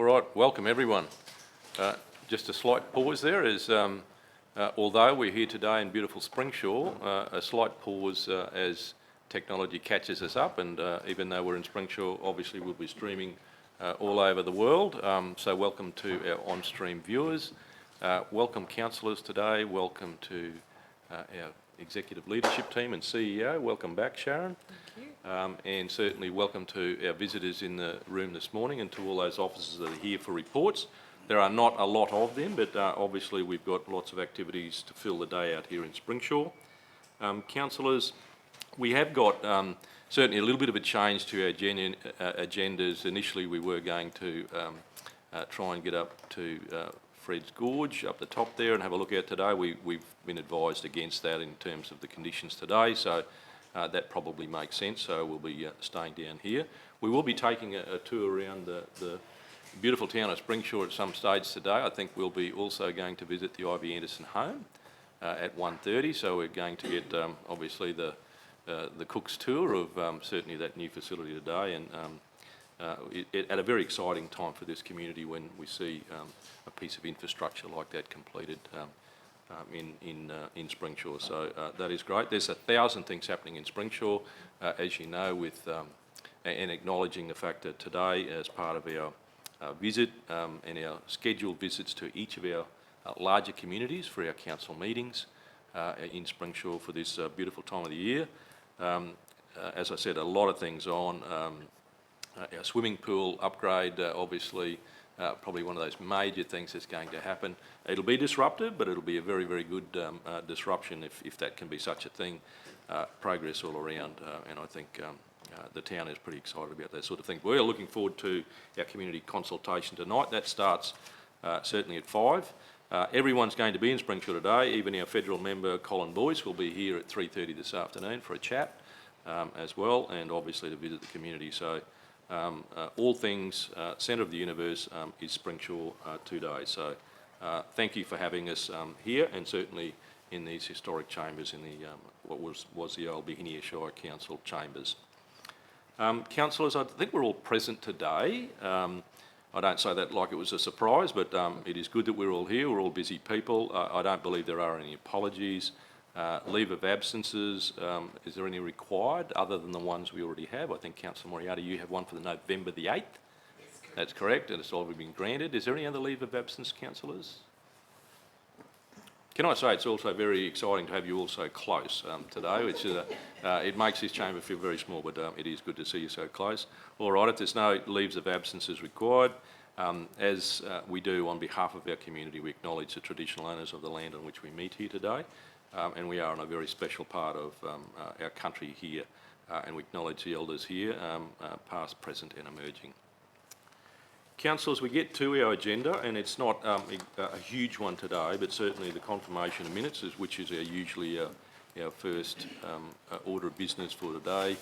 right, welcome everyone. Just a slight pause there as although we're here today in beautiful Springshaw, a slight pause as technology catches us up, and even though we're in Springshaw, obviously we'll be streaming all over the world. So welcome to our on-stream viewers. Welcome councillors today, welcome to our executive leadership team and CEO. Welcome back, Sharon. Thank you. And certainly welcome to our visitors in the room this morning and to all those officers that are here for reports. There are not a lot of them, but obviously we've got lots of activities to fill the day out here in Springshaw. Councillors, we have got certainly a little bit of a change to our agendas. Initially we were going to try and get up to Fred's Gorge up the top there and have a look at today. We've been advised against that in terms of the conditions today, so that probably makes sense, so we'll be staying down here. We will be taking a tour around the beautiful town of Springshaw at some stage today. I think we'll be also going to visit the Ivy Anderson home at 1:30, so we're going to get obviously the cook's tour of certainly that new facility today, and at a very exciting time for this community when we see a piece of infrastructure like that completed in Springshaw. So that is great. There's 1,000 things happening in Springshaw, as you know, with and acknowledging the fact that today, as part of our visit and our scheduled visits to each of our larger communities for our council meetings in Springshaw for this beautiful time of the year. As I said, a lot of things on. Our swimming pool upgrade, obviously, probably one of those major things that's going to happen. It'll be disruptive, but it'll be a very, very good disruption, if that can be such a thing. Progress all around, and I think the town is pretty excited about that sort of thing. We're looking forward to our community consultation tonight. That starts certainly at 5. Everyone's going to be in Springshaw today. Even our federal member, Colin Boyce, will be here at 3:30 this afternoon for a chat as well, and obviously to visit the community. So all things centre of the universe is Springshaw today. So thank you for having us here, and certainly in these historic chambers in the what was the old Bihiniya Shire Council chambers. Councillors, I think we're all present today. I don't say that like it was a surprise, but it is good that we're all here. We're all busy people. I don't believe there are any apologies. Leave of absences, is there any required other than the ones we already have? I think Councillor Moriarty, you have one for the November the 8th. That's correct, and it's already been granted. Is there any other leave of absence, councillors? Can I say it's also very exciting to have you all so close today, which is it makes this chamber feel very small, but it is good to see you so close. All right, if there's no leaves of absences required, as we do on behalf of our community, we acknowledge the traditional owners of the land on which we meet here today. And we are in a very special part of our country here, and we acknowledge the elders here, past, present and emerging. Councillors, we get to our agenda, and it's not a huge one today, but certainly the confirmation of minutes, which is usually our first order of business for today.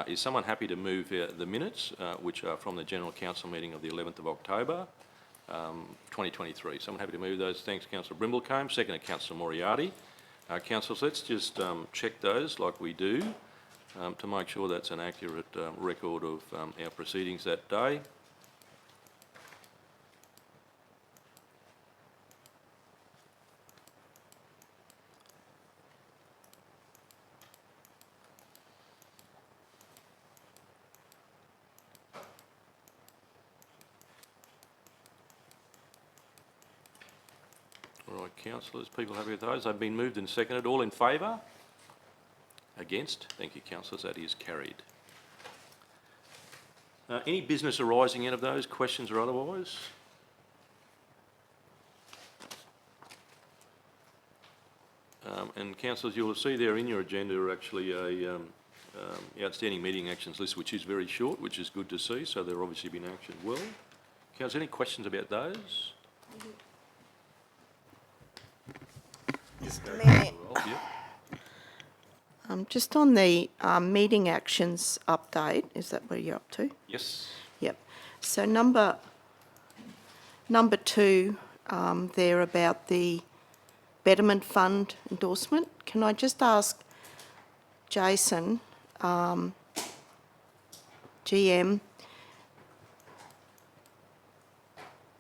Is someone happy to move the minutes, which are from the General Council meeting of the 11th of October, 2023? Someone happy to move those? Thanks, Councillor Brimblecombe. Second, Councillor Moriarty. Councillors, let's just check those like we do to make sure that's an accurate record of our proceedings that day. All right, councillors, people happy with those? They've been moved and seconded. All in favour? Against? Thank you, councillors. That is carried. Any business arising out of those, questions or otherwise? And councillors, you'll see there in your agenda are actually a outstanding meeting actions list, which is very short, which is good to see. So they're obviously been actioned well. Councillors, any questions about those? Just on the meeting actions update, is that where you're up to? Yes. Yep. So number 2, there about the Betterment Fund endorsement. Can I just ask Jason, GM,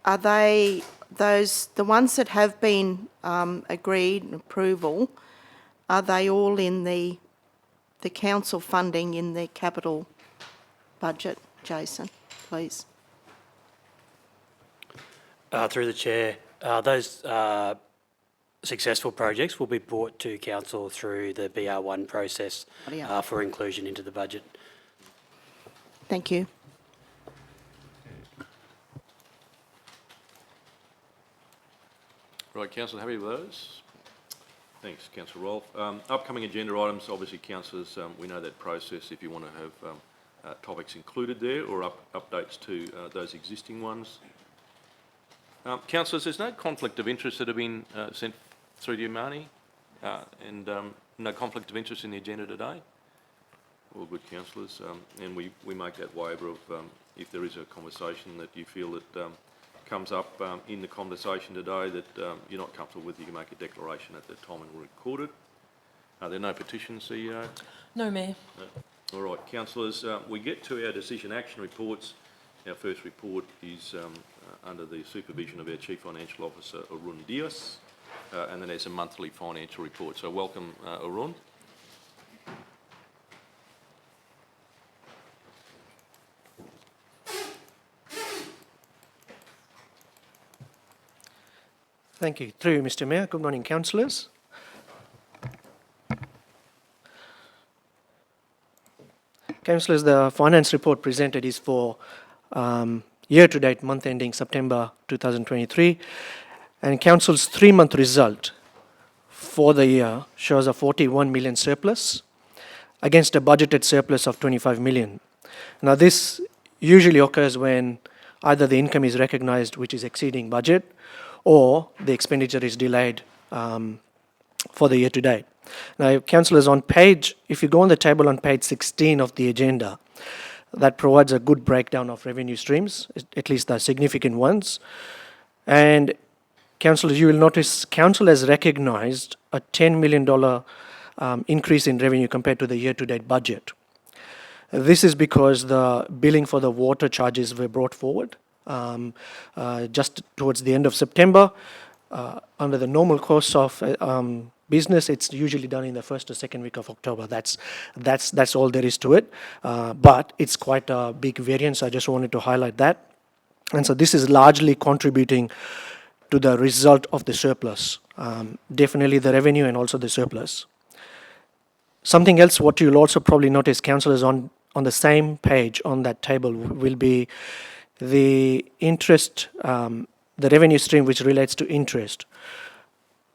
are they the ones that have been agreed and approval, are they all in the council funding in the capital budget? Jason, please. Through the Chair, those successful projects will be brought to Council through the BR1 process for inclusion into the budget. Thank you. Right, Councillor, happy with those? Thanks, Councillor Rolfe. Upcoming agenda items, obviously, councillors, we know that process if you want to have topics included there or updates to those existing ones. Councillors, there's no conflict of interest that have been sent through to you, Marnie, and no conflict of interest in the agenda today? All good, councillors, and we make that waiver of if there is a conversation that you feel that comes up in the conversation today that you're not comfortable with, you can make a declaration at the time and we'll record it. Are there no petitions, CEO? No, Mayor. No. All right, councillors, we get to our decision action reports. Our first report is under the supervision of our Chief Financial Officer, Arun Dias, and then there's a monthly financial report. So welcome, Arun. Thank you. Through you, Mr. Mayor. Good morning, councillors. Councillors, the finance report presented is for year-to-date month ending September 2023, and Council's 3-month result for the year shows a 41 million surplus against a budgeted surplus of 25 million. Now, this usually occurs when either the income is recognised, which is exceeding budget, or the expenditure is delayed for the year to date. Now, councillors, if you go on the table on page 16 of the agenda, that provides a good breakdown of revenue streams, at least the significant ones. And councillors, you will notice council has recognised a $10 million increase in revenue compared to the year-to-date budget. This is because the billing for the water charges were brought forward just towards the end of September. Under the normal course of business, it's usually done in the first or second week of October. That's all there is to it. But it's quite a big variance. I just wanted to highlight that. And so this is largely contributing to the result of the surplus. Definitely the revenue and also the surplus. Something else, what you'll also probably notice, councillors, on the same page on that table will be the interest, the revenue stream which relates to interest.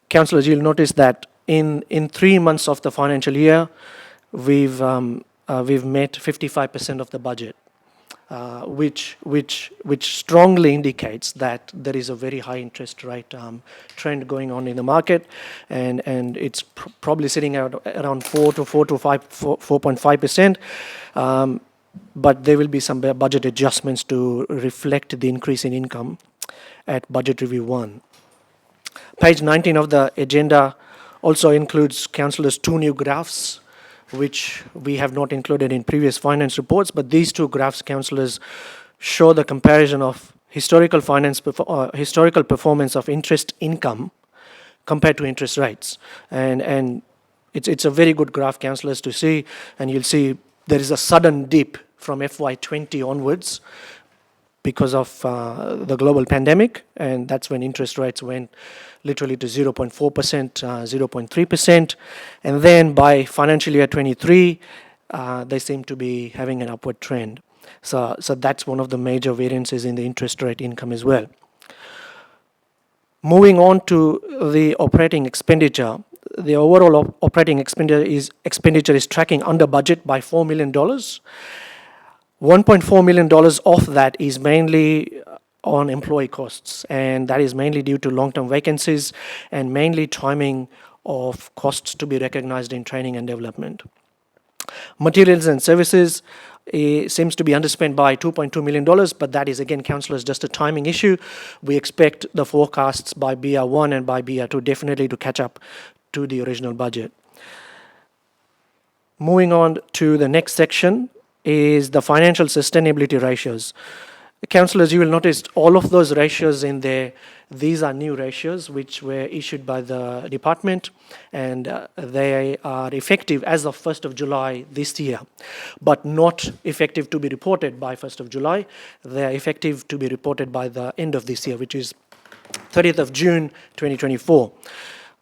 Councillors, you'll notice that in 3 months of the financial year, we've met 55% of the budget, which strongly indicates that there is a very high interest rate trend going on in the market, and it's probably sitting at around 4.5%. But there will be some budget adjustments to reflect the increase in income at Budget Review 1. Page 19 of the agenda also includes, councillors, 2 new graphs, which we have not included in previous finance reports, but these 2 graphs, councillors, show the comparison of historical performance of interest income compared to interest rates. And it's a very good graph, councillors, to see, and you'll see there is a sudden dip from FY20 onwards because of the global pandemic, and that's when interest rates went literally to 0.4%, 0.3%, and then by financial year 23, they seem to be having an upward trend. So that's one of the major variances in the interest rate income as well. Moving on to the operating expenditure, the overall operating expenditure is tracking under budget by $4 million. $1.4 million of that is mainly on employee costs, and that is mainly due to long-term vacancies and mainly timing of costs to be recognized in training and development. Materials and services seems to be underspent by $2.2 million, but that is, again, councillors, just a timing issue. We expect the forecasts by BR1 and by BR2 definitely to catch up to the original budget. Moving on to the next section is the financial sustainability ratios. Councillors, you will notice all of those ratios in there. These are new ratios which were issued by the department, and they are effective as of 1st of July this year, but not effective to be reported by 1st of July. They are effective to be reported by the end of this year, which is 30th of June 2024.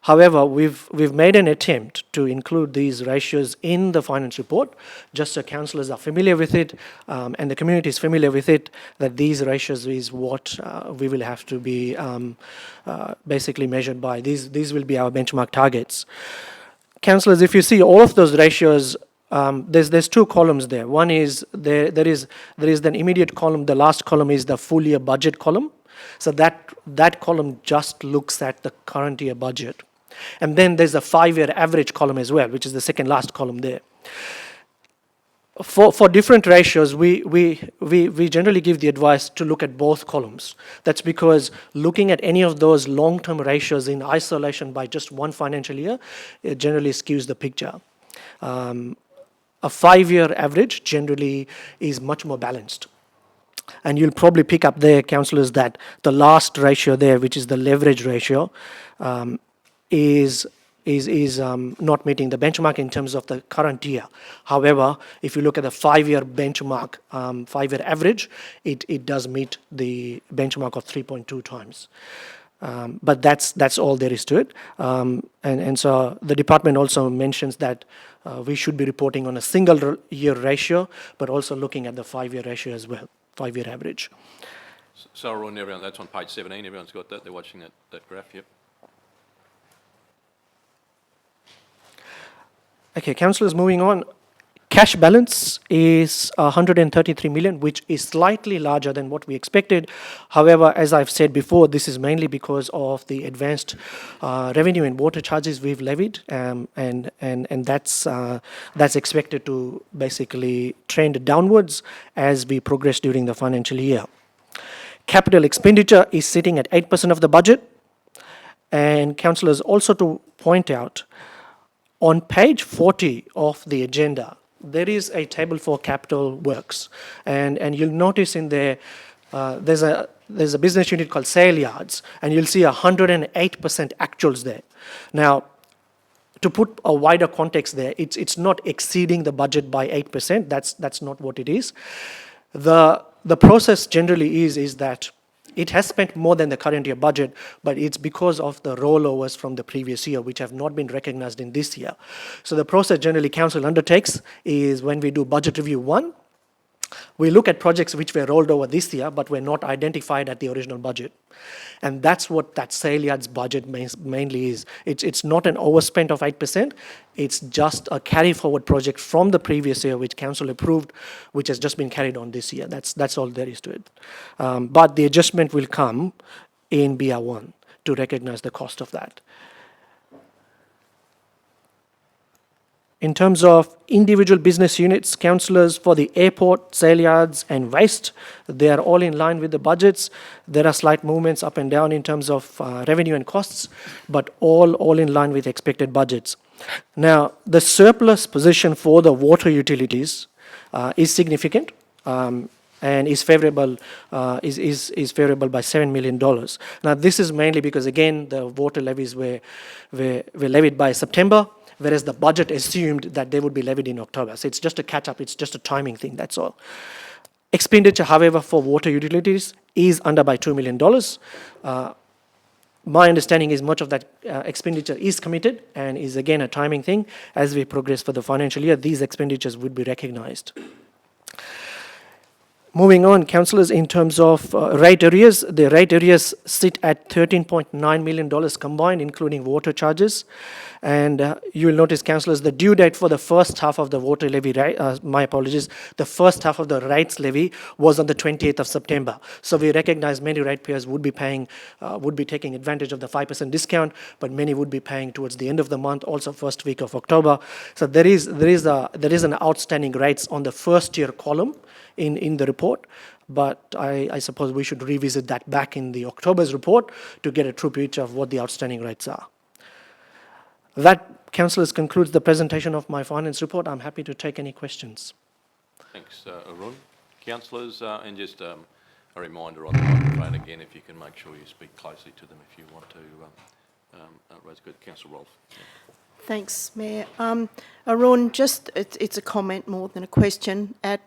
However, we've made an attempt to include these ratios in the finance report, just so councillors are familiar with it, and the community is familiar with it, that these ratios is what we will have to be basically measured by. These will be our benchmark targets. Councillors, if you see all of those ratios, there's two columns there. One is there is an immediate column. The last column is the full year budget column. So that column just looks at the current year budget. And then there's a 5-year average column as well, which is the second last column there. For different ratios, we generally give the advice to look at both columns. That's because looking at any of those long-term ratios in isolation by just one financial year, it generally skews the picture. A 5-year average generally is much more balanced. And you'll probably pick up there, councillors, that the last ratio there, which is the leverage ratio, is not meeting the benchmark in terms of the current year. However, if you look at the 5-year benchmark, 5-year average, it does meet the benchmark of 3.2 times. But that's all there is to it. And so the department also mentions that we should be reporting on a single year ratio, but also looking at the 5-year ratio as well, 5-year average. So, Arun, everyone, that's on page 17. Everyone's got that. They're watching that graph, yep. Okay, councillors, moving on. Cash balance is 133 million, which is slightly larger than what we expected. However, as I've said before, this is mainly because of the advanced revenue and water charges we've levied, and that's expected to basically trend downwards as we progress during the financial year. Capital expenditure is sitting at 8% of the budget, and councillors, also to point out, on page 40 of the agenda, there is a table for capital works, and you'll notice in there there's a business unit called sale yards, and you'll see 108% actuals there. Now, to put a wider context there, it's not exceeding the budget by 8%. That's not what it is. The process generally is that it has spent more than the current year budget, but it's because of the rollovers from the previous year, which have not been recognized in this year. So the process generally council undertakes is when we do budget review 1, we look at projects which were rolled over this year, but were not identified at the original budget. And that's what that sale yards budget mainly is. It's not an overspend of 8%. It's just a carry forward project from the previous year, which council approved, which has just been carried on this year. That's all there is to it. But the adjustment will come in BR1 to recognize the cost of that. In terms of individual business units, councillors for the airport, sale yards and waste, they are all in line with the budgets. There are slight movements up and down in terms of revenue and costs, but all in line with expected budgets. Now, the surplus position for the water utilities is significant. And is favorable is favorable by $7 million. Now, this is mainly because, again, the water levies were levied by September, whereas the budget assumed that they would be levied in October. So it's just a catch-up, it's just a timing thing, that's all. Expenditure, however, for water utilities is under by $2 million. My understanding is much of that expenditure is committed and is, again, a timing thing. As we progress for the financial year, these expenditures would be recognized. Moving on, councillors, in terms of rate arrears, the rate arrears sit at $13.9 million combined, including water charges. And you will notice, councillors, the due date for the first half of the water levy, the first half of the rates levy was on the 28th of September. So we recognize many ratepayers would be taking advantage of the 5% discount, but many would be paying towards the end of the month, also first week of October. So there is an outstanding rates on the first year column in the report, but I suppose we should revisit that back in the October's report to get a true picture of what the outstanding rates are. That, councillors, concludes the presentation of my finance report. I'm happy to take any questions. Thanks, Arun. Councillors, and just a a reminder on the microphone again, if you can make sure you speak closely to them if you want to raise good. Councillor Rolfe. Thanks, Mayor. Arun, it's a comment more than a question. At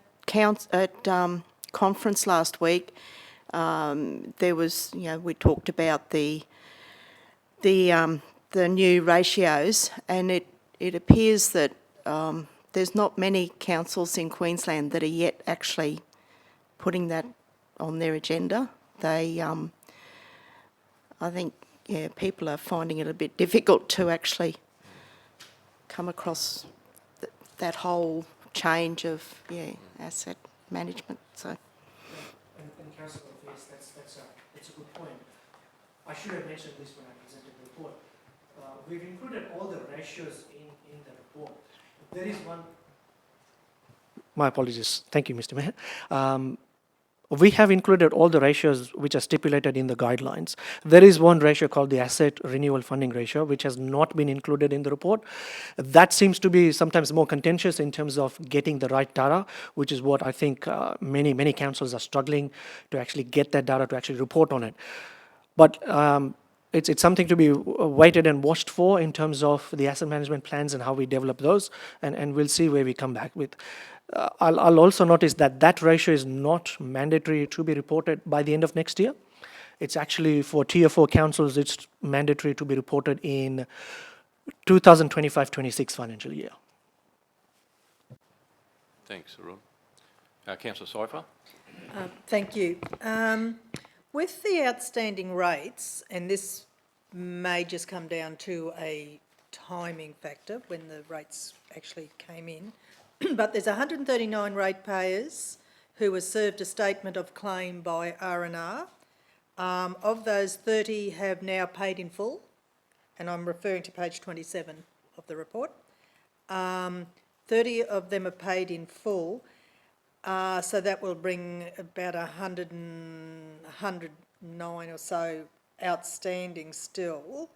conference last week, there was, we talked about the new ratios, and it appears that there's not many councils in Queensland that are yet actually putting that on their agenda. I think, people are finding it a bit difficult to actually come across that whole change of, asset management, so. And Councillor, yes, that's a good point. I should have mentioned this when I presented the report. We've included all the ratios in the report. There is one. My apologies. Thank you, Mr. Mayor. We have included all the ratios which are stipulated in the guidelines. There is one ratio called the asset renewal funding ratio, which has not been included in the report. That seems to be sometimes more contentious in terms of getting the right data, which is what I think many councils are struggling to actually get that data to actually report on it. But it's something to be waited and watched for in terms of the asset management plans and how we develop those, and we'll see where we come back with. I'll also notice that ratio is not mandatory to be reported by the end of next year. It's actually for Tier 4 councils, it's mandatory to be reported in 2025-26 financial year. Thanks, Arun. Councillor Seifer. Thank you. With the outstanding rates, and this may just come down to a timing factor when the rates actually came in, but there's 139 ratepayers who were served a statement of claim by R&R. Of those, 30 have now paid in full, and I'm referring to page 27 of the report. 30 of them are paid in full, so that will bring about 109 or so outstanding still.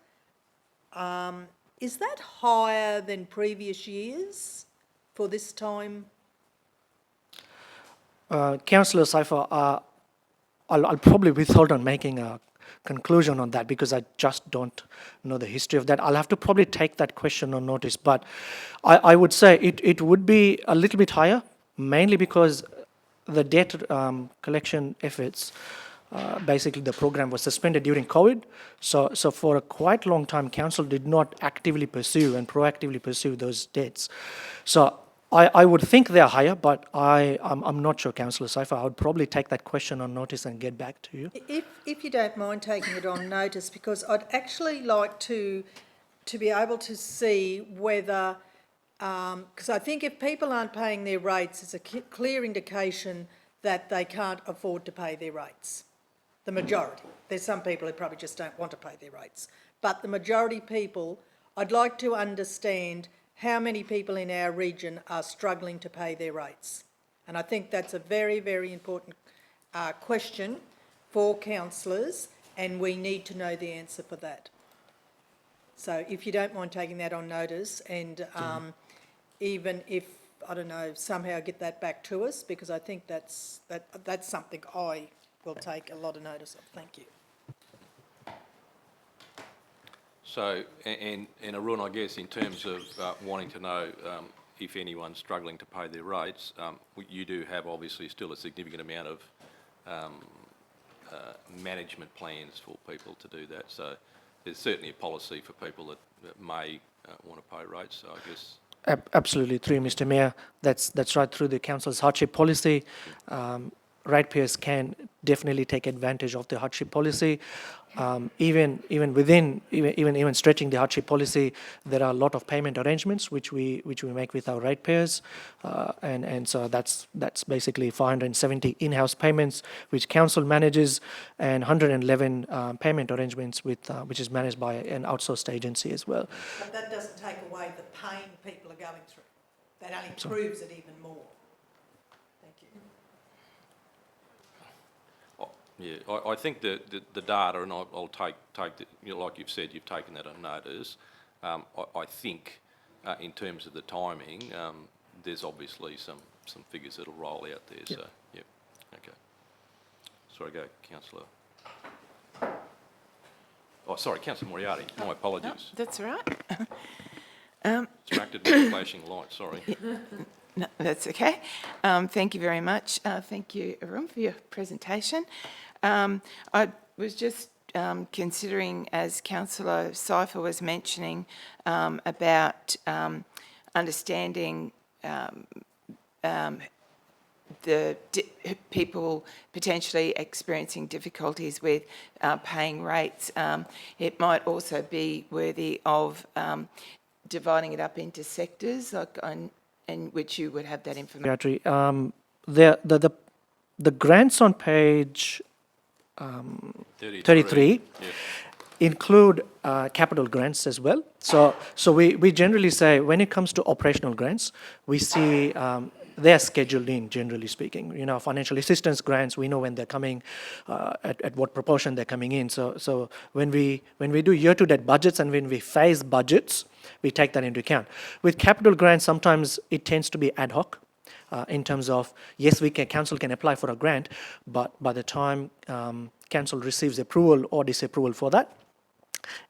Is that higher than previous years for this time? Councillor Seifer, I'll probably withhold on making a conclusion on that because I just don't know the history of that. I'll have to probably take that question on notice, but I would say it would be a little bit higher, mainly because the debt collection efforts, basically the program was suspended during COVID. So for a quite long time, council did not actively pursue and proactively pursue those debts. So I would think they're higher, but I'm not sure, Councillor Seifer. I would probably take that question on notice and get back to you. If you don't mind taking it on notice, because I'd actually like to be able to see whether, because I think if people aren't paying their rates, it's a clear indication that they can't afford to pay their rates. The majority. There's some people who probably just don't want to pay their rates. But the majority of people, I'd like to understand how many people in our region are struggling to pay their rates. And I think that's a very, very important question for councillors, and we need to know the answer for that. So if you don't mind taking that on notice, and even if, I don't know, somehow get that back to us, because I think that's something I will take a lot of notice of. Thank you. So, and Arun, I guess in terms of wanting to know if anyone's struggling to pay their rates, you do have obviously still a significant amount of management plans for people to do that. So there's certainly a policy for people that may want to pay rates. So I guess. Absolutely, through Mr. Mayor, that's right. Through the council's hardship policy, ratepayers can definitely take advantage of the hardship policy. Even stretching the hardship policy, there are a lot of payment arrangements which we make with our ratepayers, and so that's basically 470 in-house payments which council manages, and 111 payment arrangements with which is managed by an outsourced agency as well. But that doesn't take away the pain people are going through. That only proves it even more. Thank you. Yeah, I think the data, and I'll take the, like you've said, you've taken that on notice. I think in terms of the timing, there's obviously some figures that'll roll out there. Yep. So, yeah, okay. Sorry, go, councillor. Oh, sorry, councillor Moriarty. My apologies. That's all right. Distracted by the flashing light, sorry. No, that's okay. Thank you very much. Thank you, everyone, for your presentation. I was just considering, as Councillor Cypher was mentioning, about understanding the people potentially experiencing difficulties with paying rates. It might also be worthy of dividing it up into sectors, like in which you would have that information. The grants on page 33 Yeah. include capital grants as well. So we generally say when it comes to operational grants, we see they are scheduled in, generally speaking. You know, financial assistance grants, we know when they're coming, at what proportion they're coming in. So when we do year-to-date budgets and when we phase budgets, we take that into account. With capital grants, sometimes it tends to be ad hoc. In terms of, yes, council can apply for a grant, but by the time council receives approval or disapproval for that,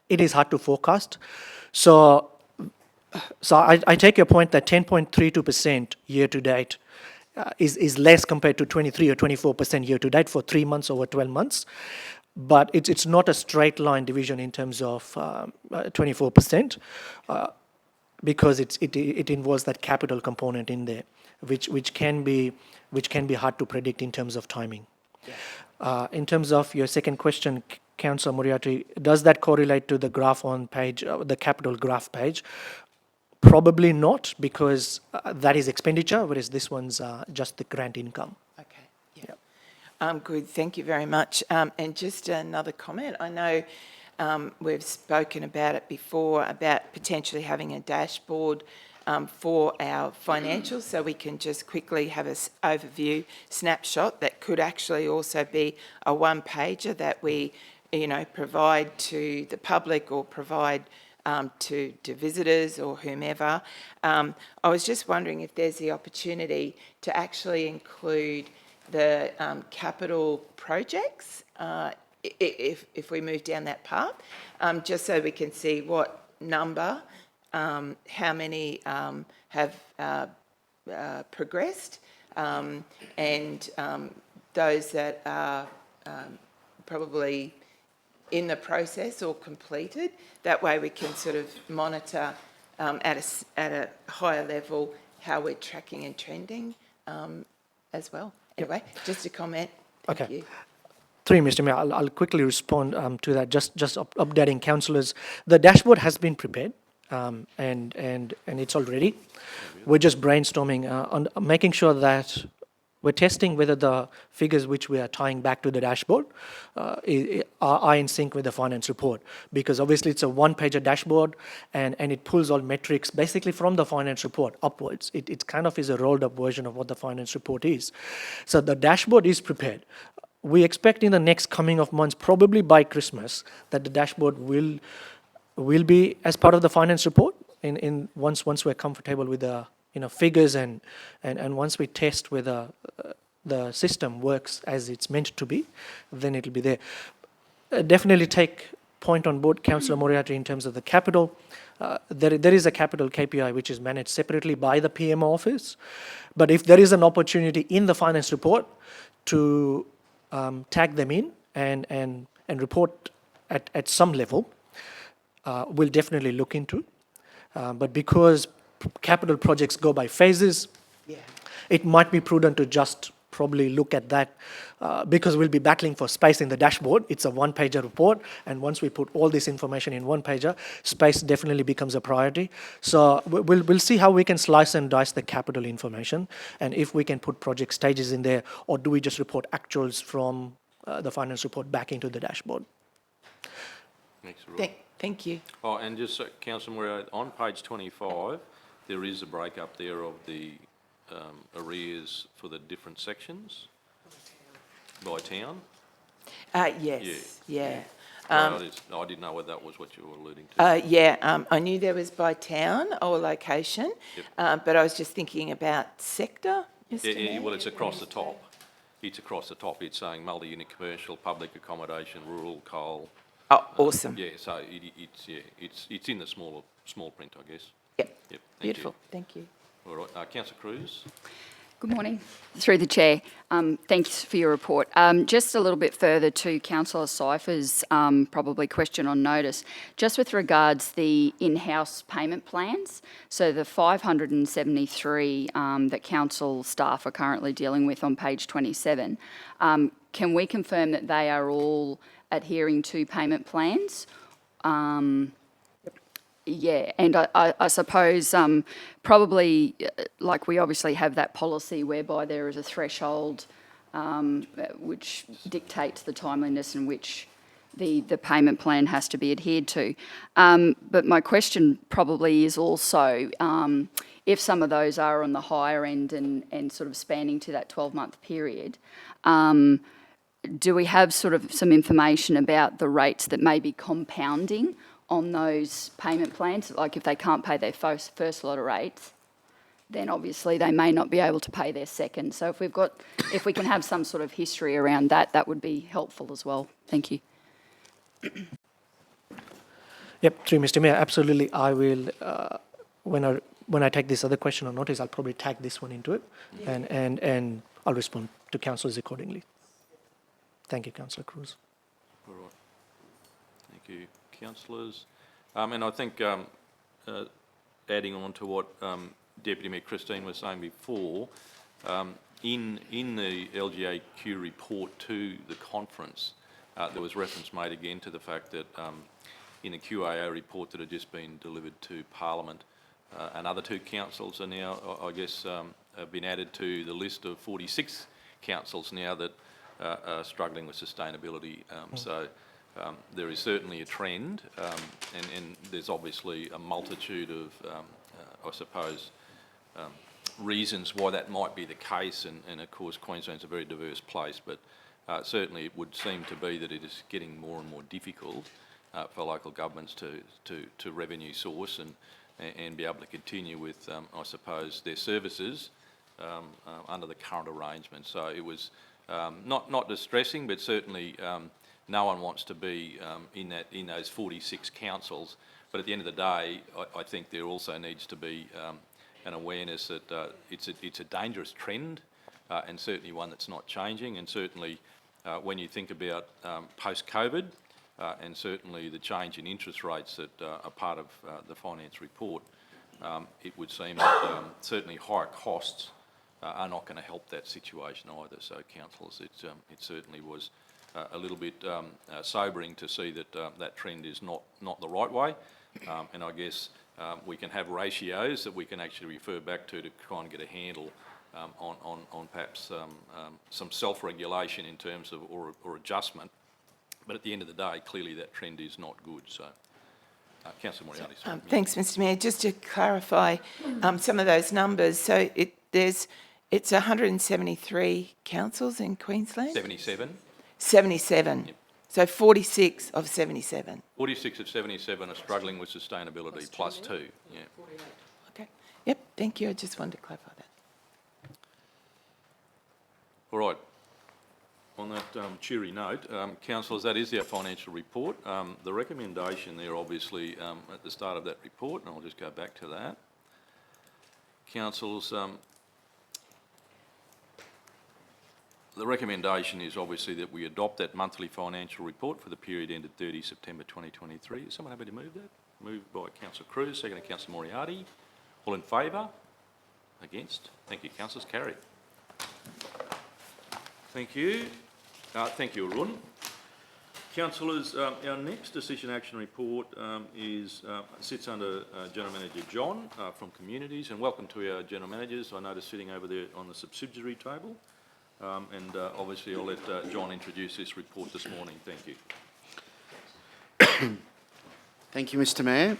it is hard to forecast. So I take your point that 10.32% year to date is less compared to 23 or 24% year to date for 3 months over 12 months. But it's not a straight line division in terms of 24%, because it involves that capital component in there, which can be hard to predict in terms of timing. Yeah. In terms of your second question, Councillor Moriarty, does that correlate to the graph on page, the capital graph page? Probably not, because that is expenditure, whereas this one's just the grant income. Okay, yeah. Good, thank you very much. And just another comment. I know we've spoken about it before, about potentially having a dashboard for our financials, so we can just quickly have an overview snapshot. That could actually also be a one-pager that we, provide to the public or provide to visitors or whomever. I was just wondering if there's the opportunity to actually include the capital projects, if we move down that path, just so we can see what number, how many have progressed, and those that are probably in the process or completed. That way we can sort of monitor at a higher level how we're tracking and trending as well. Anyway, just a comment. Thank you. Through Mr. Mayor, I'll quickly respond to that. Just updating councillors. The dashboard has been prepared, and it's all ready. We're just brainstorming on making sure that we're testing whether the figures which we are tying back to the dashboard are in sync with the finance report, because obviously it's a one-pager dashboard and it pulls all metrics basically from the finance report upwards. It kind of is a rolled-up version of what the finance report is. So the dashboard is prepared. We expect in the next coming of months, probably by Christmas, that the dashboard will be as part of the finance report. Once we're comfortable with the figures and once we test whether the system works as it's meant to be, then it'll be there. Definitely take point on board, Councillor Moriarty, in terms of the capital. There is a capital KPI which is managed separately by the PMO office, but if there is an opportunity in the finance report to tag them in and report at some level, we'll definitely look into. But because capital projects go by phases, it might be prudent to just probably look at that because we'll be battling for space in the dashboard. It's a one-pager report, and once we put all this information in one pager, space definitely becomes a priority. So we'll see how we can slice and dice the capital information, and if we can put project stages in there, or do we just report actuals from the finance report back into the dashboard. Thank you. Oh, and just Councillor Moriarty, on page 25, there is a break-up there of the arrears for the different sections by town. Yes, yeah. I didn't know whether that was what you were alluding to. I knew there was by town or location, but I was just thinking about sector. Yeah, well, it's across the top. it's across the top. It's saying multi-unit commercial, public accommodation, rural, coal. Oh, awesome. Yeah, so it's in the small print, I guess. Yep. Yep. Thank Beautiful. Thank you. You. All right, Councillor Cruz. Good morning. Through the chair. Thanks for your report. Just a little bit further to Councillor Cypher's probably question on notice, just with regards the in-house payment plans, so the 573 that council staff are currently dealing with on page 27, can we confirm that they are all adhering to payment plans? Yeah, and I suppose probably, like we obviously have that policy whereby there is a threshold which dictates the timeliness in which the payment plan has to be adhered to. But my question probably is also, if some of those are on the higher end and sort of spanning to that 12-month period, do we have sort of some information about the rates that may be compounding on those payment plans? Like if they can't pay their first lot of rates, then obviously they may not be able to pay their second. So if we can have some sort of history around that, that would be helpful as well. Thank you. Yep, through Mr. Mayor, absolutely. I will, when I take this other question on notice, I'll probably tag this one into it, and I'll respond to councillors accordingly. Thank you, Councillor Cruz. All right. Thank you, councillors. And I think adding on to what Deputy Mayor Christine was saying before, in the LGAQ report to the conference, there was reference made again to the fact that in the QAO report that had just been delivered to Parliament, another 2 councils are now, I guess, have been added to the list of 46 councils now that are struggling with sustainability. So there is certainly a trend, and there's obviously a multitude of, I suppose, reasons why that might be the case, and of course Queensland's a very diverse place, but certainly it would seem to be that it is getting more and more difficult for local governments to revenue source and be able to continue with, I suppose, their services under the current arrangement. So it was not distressing, but certainly no one wants to be in those 46 councils. But at the end of the day, I think there also needs to be an awareness that it's a dangerous trend, and certainly one that's not changing. And certainly when you think about post-COVID, and certainly the change in interest rates that are part of the finance report, it would seem that certainly higher costs are not going to help that situation either. So councillors, it certainly was a little bit sobering to see that that trend is not the right way. And I guess we can have ratios that we can actually refer back to try and get a handle on perhaps some self-regulation in terms of or adjustment. But at the end of the day, clearly that trend is not good. So, Councillor Moriarty. Thanks, Mr. Mayor. Just to clarify some of those numbers, so it's 173 councils in Queensland. 77. 77. Yep. So 46 of 77. 46 of 77 are struggling with sustainability, plus 2. Yeah. Okay. Yep. Thank you. I just wanted to clarify that. All right. On that cheery note, councillors, that is our financial report. The recommendation there, obviously, at the start of that report, and I'll just go back to that. Councillors, the recommendation is obviously that we adopt that monthly financial report for the period ended 30 September 2023. Is someone happy to move that? Moved by Councillor Cruz, second by Councillor Moriarty. All in favour? Against? Thank you, councillors. Carried. Thank you. Thank you, Arun. Councillors, our next decision action report sits under General Manager John from Communities, and welcome to our General Managers. I notice sitting over there on the subsidiary table, and obviously I'll let John introduce this report this morning. Thank you. Thank you, Mr. Mayor.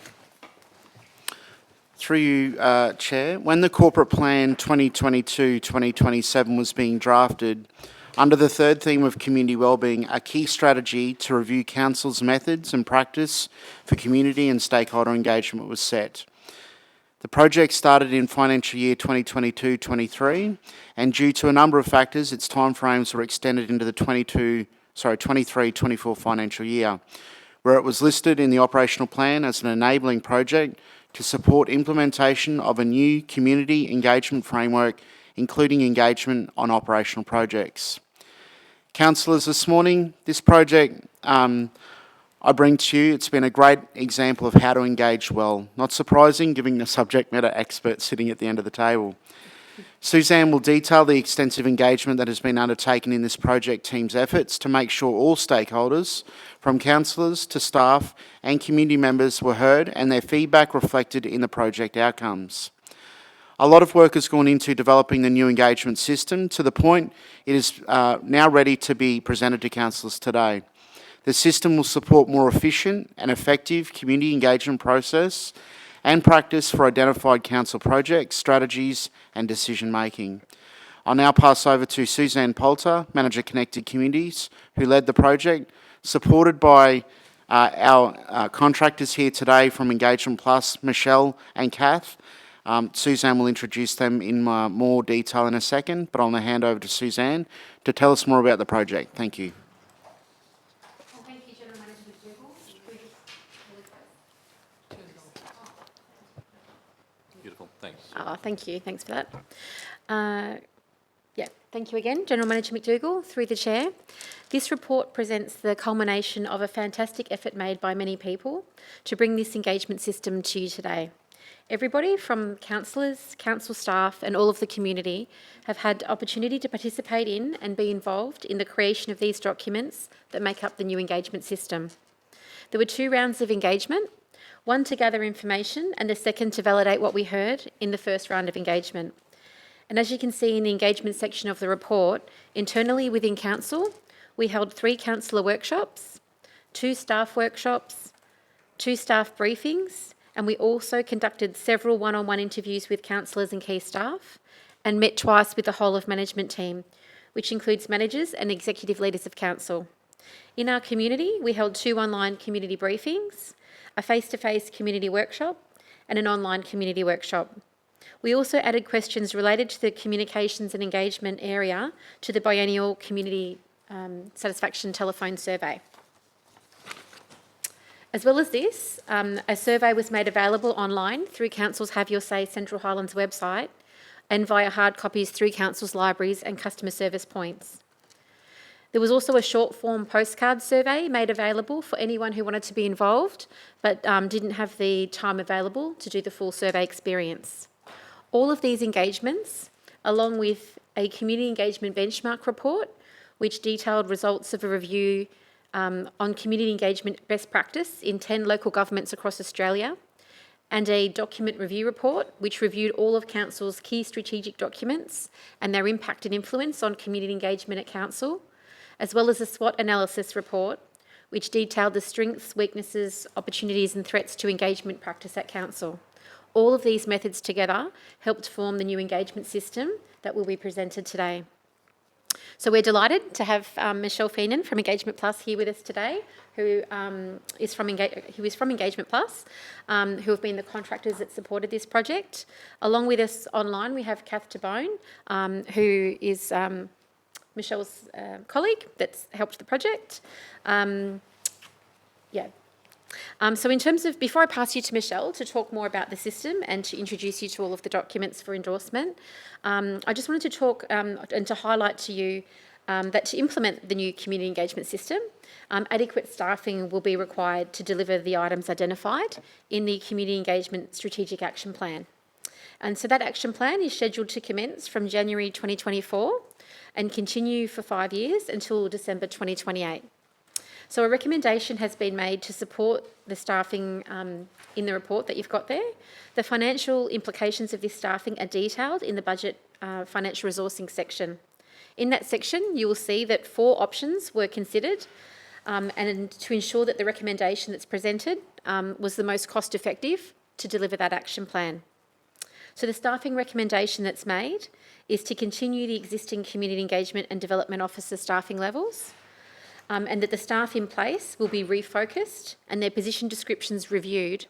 Through you, Chair, when the Corporate Plan 2022-2027 was being drafted, under the third theme of community wellbeing, a key strategy to review Council's methods and practice for community and stakeholder engagement was set. The project started in financial year 2022-23, and due to a number of factors, its timeframes were extended into the 23-24 financial year, where it was listed in the operational plan as an enabling project to support implementation of a new community engagement framework, including engagement on operational projects. Councillors, this morning, this project I bring to you, it's been a great example of how to engage well. Not surprising, given the subject matter expert sitting at the end of the table. Suzanne will detail the extensive engagement that has been undertaken in this project team's efforts to make sure all stakeholders, from councillors to staff and community members, were heard and their feedback reflected in the project outcomes. A lot of work has gone into developing the new engagement system to the point it is now ready to be presented to councillors today. The system will support more efficient and effective community engagement process and practice for identified council projects, strategies and decision making. I'll now pass over to Suzanne Poulter, Manager Connected Communities, who led the project, supported by our contractors here today from Engagement Plus, Michelle and Kath. Suzanne will introduce them in more detail in a second, but I'll now hand over to Suzanne to tell us more about the project. Thank you. Beautiful, thanks. Thank you. Thanks for that. Thank you again, General Manager McDougall, through the Chair. This report presents the culmination of a fantastic effort made by many people to bring this engagement system to you today. Everybody from councillors, council staff and all of the community have had opportunity to participate in and be involved in the creation of these documents that make up the new engagement system. There were 2 rounds of engagement, one to gather information and the second to validate what we heard in the first round of engagement. And as you can see in the engagement section of the report, internally within council, we held 3 councillor workshops, 2 staff workshops, 2 staff briefings, and we also conducted several one-on-one interviews with councillors and key staff and met twice with the whole of management team, which includes managers and executive leaders of council. In our community, we held 2 online community briefings, a face-to-face community workshop and an online community workshop. We also added questions related to the communications and engagement area to the biennial community satisfaction telephone survey. As well as this, a survey was made available online through Council's Have Your Say Central Highlands website and via hard copies through Council's libraries and customer service points. There was also a short form postcard survey made available for anyone who wanted to be involved but didn't have the time available to do the full survey experience. All of these engagements, along with a community engagement benchmark report, which detailed results of a review on community engagement best practice in 10 local governments across Australia, and a document review report, which reviewed all of Council's key strategic documents and their impact and influence on community engagement at Council, as well as a SWOT analysis report, which detailed the strengths, weaknesses, opportunities and threats to engagement practice at Council. All of these methods together helped form the new engagement system that will be presented today. So we're delighted to have Michelle Feenan from Engagement Plus here with us today, who is from Engagement Plus, who have been the contractors that supported this project. Along with us online, we have Kath Tabone, who is Michelle's colleague that's helped the project. So in terms of, before I pass you to Michelle to talk more about the system and to introduce you to all of the documents for endorsement, I just wanted to talk and to highlight to you that to implement the new community engagement system, adequate staffing will be required to deliver the items identified in the Community Engagement Strategic Action Plan. And so that action plan is scheduled to commence from January 2024 and continue for 5 years until December 2028. So a recommendation has been made to support the staffing in the report that you've got there. The financial implications of this staffing are detailed in the budget financial resourcing section. In that section, you will see that 4 options were considered and to ensure that the recommendation that's presented was the most cost effective to deliver that action plan. So the staffing recommendation that's made is to continue the existing Community Engagement and Development Officer staffing levels, and that the staff in place will be refocused and their position descriptions reviewed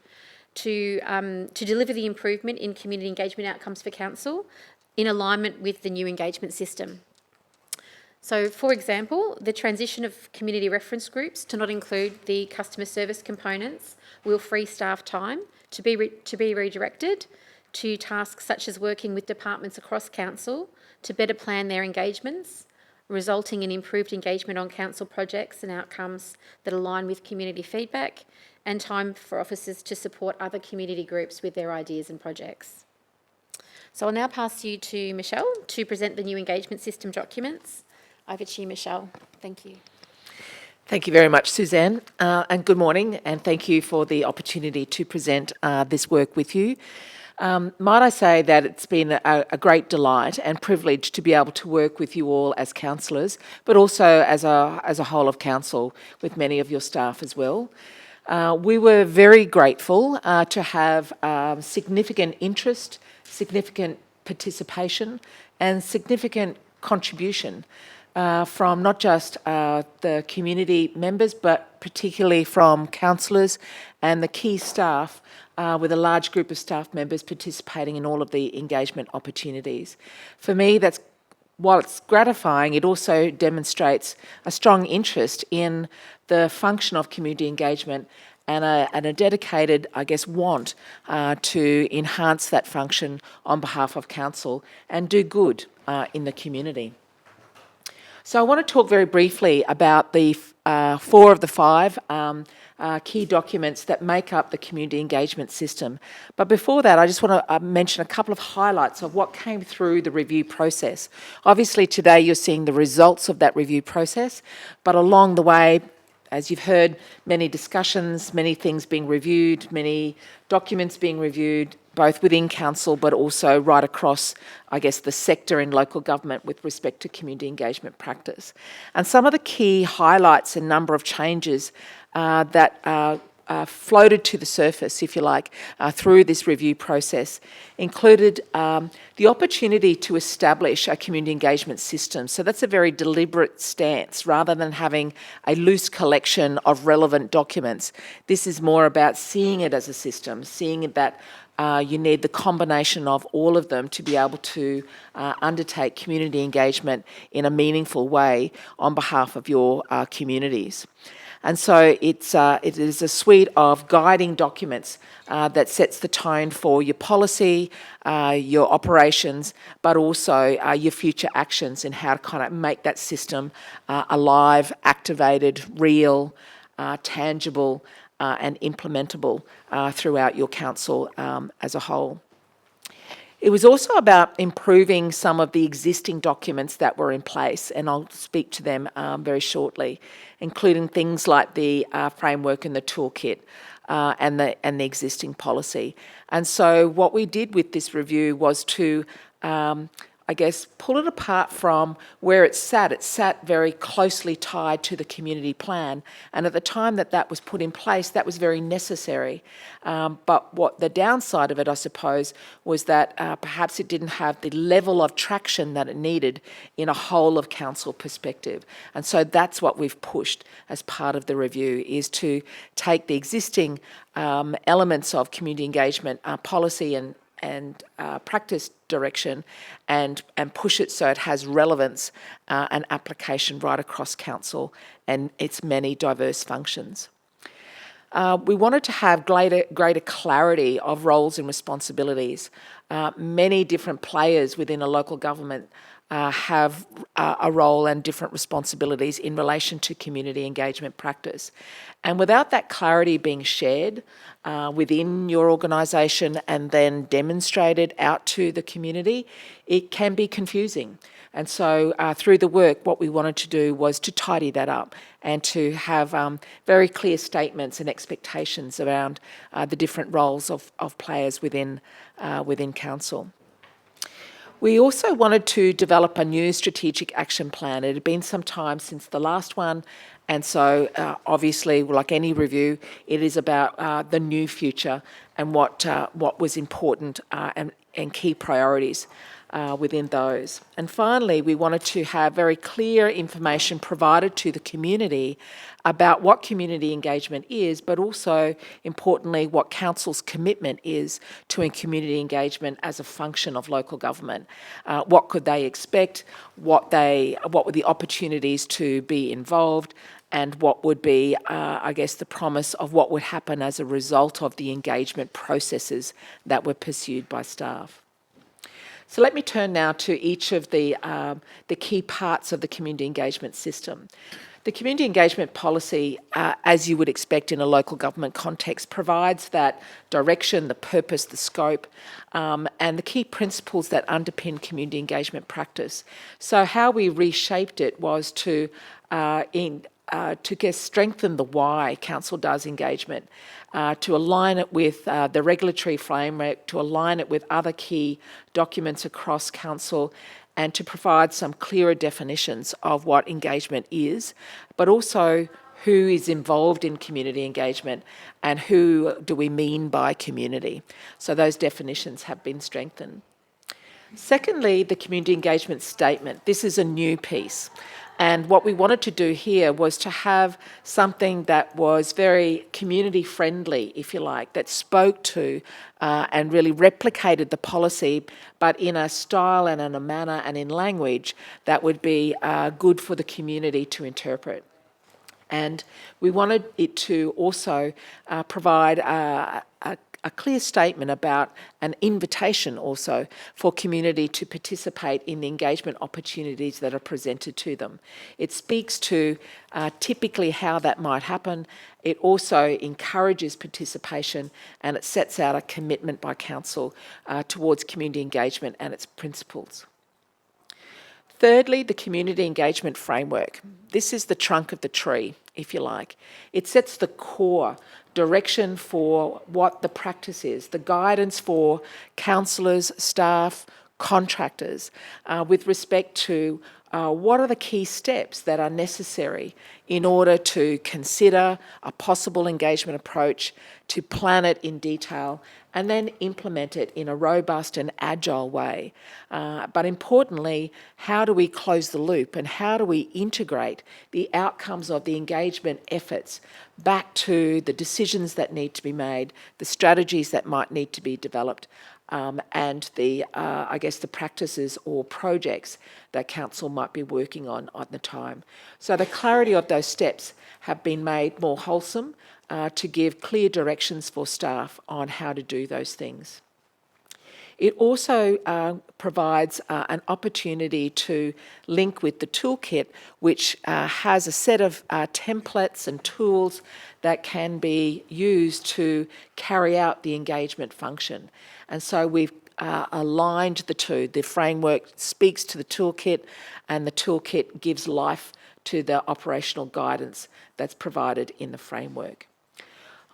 to deliver the improvement in community engagement outcomes for council in alignment with the new engagement system. So, for example, the transition of community reference groups to not include the customer service components will free staff time to be redirected to tasks such as working with departments across council to better plan their engagements, resulting in improved engagement on council projects and outcomes that align with community feedback, and time for officers to support other community groups with their ideas and projects. So I'll now pass you to Michelle to present the new engagement system documents. Over to you, Michelle. Thank you. Thank you very much, Suzanne, and good morning, and thank you for the opportunity to present this work with you. Might I say that it's been a great delight and privilege to be able to work with you all as councillors, but also as a whole of council with many of your staff as well. We were very grateful to have significant interest, significant participation, and significant contribution from not just the community members, but particularly from councillors and the key staff, with a large group of staff members participating in all of the engagement opportunities. For me, while it's gratifying, it also demonstrates a strong interest in the function of community engagement and a dedicated, I guess, want to enhance that function on behalf of council and do good in the community. So I want to talk very briefly about the 4 of the 5 key documents that make up the community engagement system. But before that, I just want to mention a couple of highlights of what came through the review process. Obviously, today you're seeing the results of that review process, but along the way, as you've heard, many discussions, many things being reviewed, many documents being reviewed, both within council but also right across, I guess, the sector in local government with respect to community engagement practice. And some of the key highlights and number of changes that floated to the surface, if you like, through this review process included the opportunity to establish a community engagement system. So that's a very deliberate stance. Rather than having a loose collection of relevant documents, this is more about seeing it as a system, seeing that you need the combination of all of them to be able to undertake community engagement in a meaningful way on behalf of your communities. And so it is a suite of guiding documents that sets the tone for your policy, your operations, but also your future actions and how to kind of make that system alive, activated, real, tangible, and implementable throughout your council as a whole. It was also about improving some of the existing documents that were in place, and I'll speak to them very shortly, including things like the framework and the toolkit and the existing policy. And so what we did with this review was to I guess, pull it apart from where it sat. It sat very closely tied to the community plan. And at the time that that was put in place, that was very necessary. But what the downside of it, I suppose, was that perhaps it didn't have the level of traction that it needed in a whole of council perspective. And so that's what we've pushed as part of the review, is to take the existing elements of community engagement policy and practice direction and push it so it has relevance and application right across council and its many diverse functions. We wanted to have greater clarity of roles and responsibilities. Many different players within a local government have a role and different responsibilities in relation to community engagement practice. And without that clarity being shared within your organisation and then demonstrated out to the community, it can be confusing. And so through the work, what we wanted to do was to tidy that up and to have very clear statements and expectations around the different roles of players within council. We also wanted to develop a new strategic action plan. It had been some time since the last one, and so obviously, like any review, it is about the new future and what was important and key priorities within those. And finally, we wanted to have very clear information provided to the community about what community engagement is, but also, importantly, what council's commitment is to community engagement as a function of local government. What could they expect? What were the opportunities to be involved? And what would be, I guess, the promise of what would happen as a result of the engagement processes that were pursued by staff. So let me turn now to each of the key parts of the community engagement system. The community engagement policy, as you would expect in a local government context, provides that direction, the purpose, the scope, and the key principles that underpin community engagement practice. So how we reshaped it was to strengthen the why council does engagement, to align it with the regulatory framework, to align it with other key documents across council, and to provide some clearer definitions of what engagement is, but also who is involved in community engagement and who do we mean by community. So those definitions have been strengthened. Secondly, the community engagement statement. This is a new piece. And what we wanted to do here was to have something that was very community friendly, if you like, that spoke to and really replicated the policy, but in a style and in a manner and in language that would be good for the community to interpret. And we wanted it to also provide a clear statement about an invitation also for community to participate in the engagement opportunities that are presented to them. It speaks to typically how that might happen. It also encourages participation, and it sets out a commitment by council towards community engagement and its principles. Thirdly, the community engagement framework. This is the trunk of the tree, if you like. It sets the core direction for what the practice is, the guidance for councillors, staff, contractors, with respect to what are the key steps that are necessary in order to consider a possible engagement approach, to plan it in detail, and then implement it in a robust and agile way. But importantly, how do we close the loop and how do we integrate the outcomes of the engagement efforts back to the decisions that need to be made, the strategies that might need to be developed, and the practices or projects that council might be working on at the time. So the clarity of those steps have been made more wholesome to give clear directions for staff on how to do those things. It also provides an opportunity to link with the toolkit, which has a set of templates and tools that can be used to carry out the engagement function. And so we've aligned the two. The framework speaks to the toolkit, and the toolkit gives life to the operational guidance that's provided in the framework.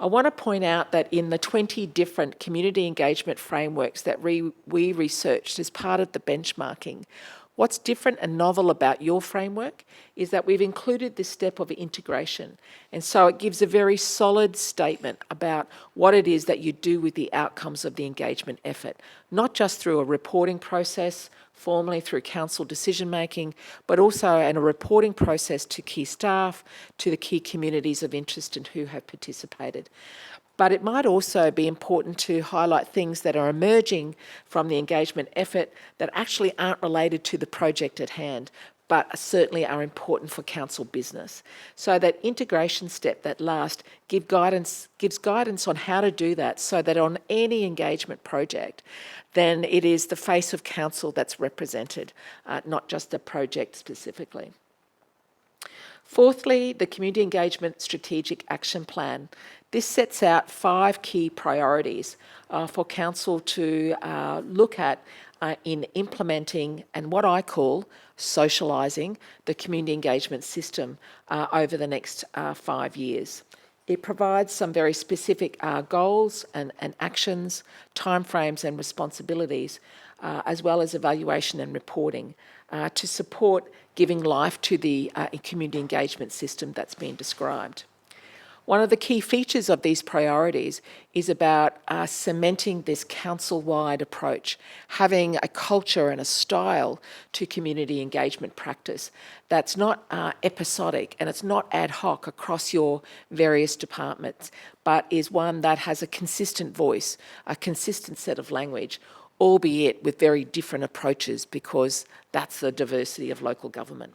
I want to point out that in the 20 different community engagement frameworks that we researched as part of the benchmarking, what's different and novel about your framework is that we've included this step of integration. And so it gives a very solid statement about what it is that you do with the outcomes of the engagement effort, not just through a reporting process, formally through council decision making, but also in a reporting process to key staff, to the key communities of interest and who have participated. But it might also be important to highlight things that are emerging from the engagement effort that actually aren't related to the project at hand, but certainly are important for council business. So that integration step, that last, gives guidance on how to do that, so that on any engagement project, then it is the face of council that's represented, not just the project specifically. Fourthly, the Community Engagement Strategic Action Plan. This sets out 5 key priorities for council to look at in implementing and what I call socialising the community engagement system over the next 5 years. It provides some very specific goals and actions, timeframes and responsibilities, as well as evaluation and reporting to support giving life to the community engagement system that's been described. One of the key features of these priorities is about cementing this council-wide approach, having a culture and a style to community engagement practice that's not episodic and it's not ad hoc across your various departments, but is one that has a consistent voice, a consistent set of language, albeit with very different approaches, because that's the diversity of local government.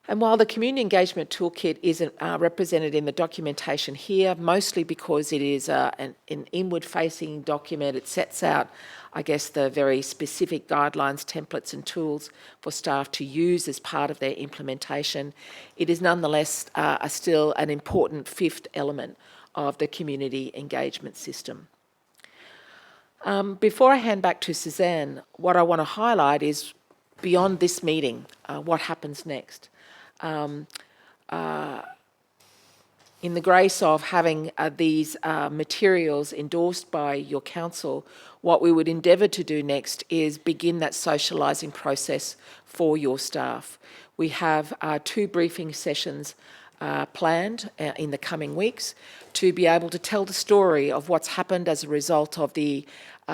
And while the Community Engagement Toolkit isn't represented in the documentation here, mostly because it is an inward-facing document, it sets out, I guess, the very specific guidelines, templates and tools for staff to use as part of their implementation, it is nonetheless still an important fifth element of the community engagement system. Before I hand back to Suzanne, what I want to highlight is, beyond this meeting, what happens next. In the grace of having these materials endorsed by your council, what we would endeavour to do next is begin that socialising process for your staff. We have 2 briefing sessions planned in the coming weeks to be able to tell the story of what's happened as a result of the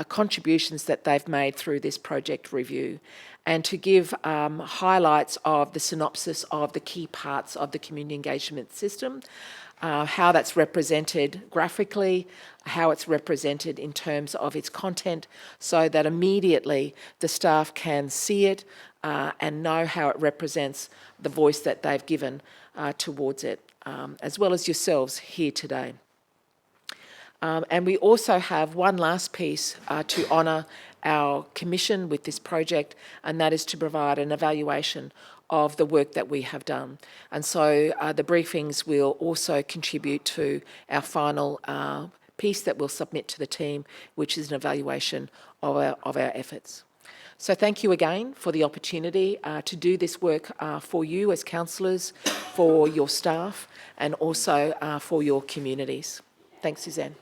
contributions that they've made through this project review, and to give highlights of the synopsis of the key parts of the community engagement system, how that's represented graphically, how it's represented in terms of its content, so that immediately the staff can see it and know how it represents the voice that they've given towards it, as well as yourselves here today. And we also have one last piece to honour our commission with this project, and that is to provide an evaluation of the work that we have done. And so the briefings will also contribute to our final piece that we'll submit to the team, which is an evaluation of our efforts. So thank you again for the opportunity to do this work for you as councillors, for your staff, and also for your communities. Thanks, Suzanne.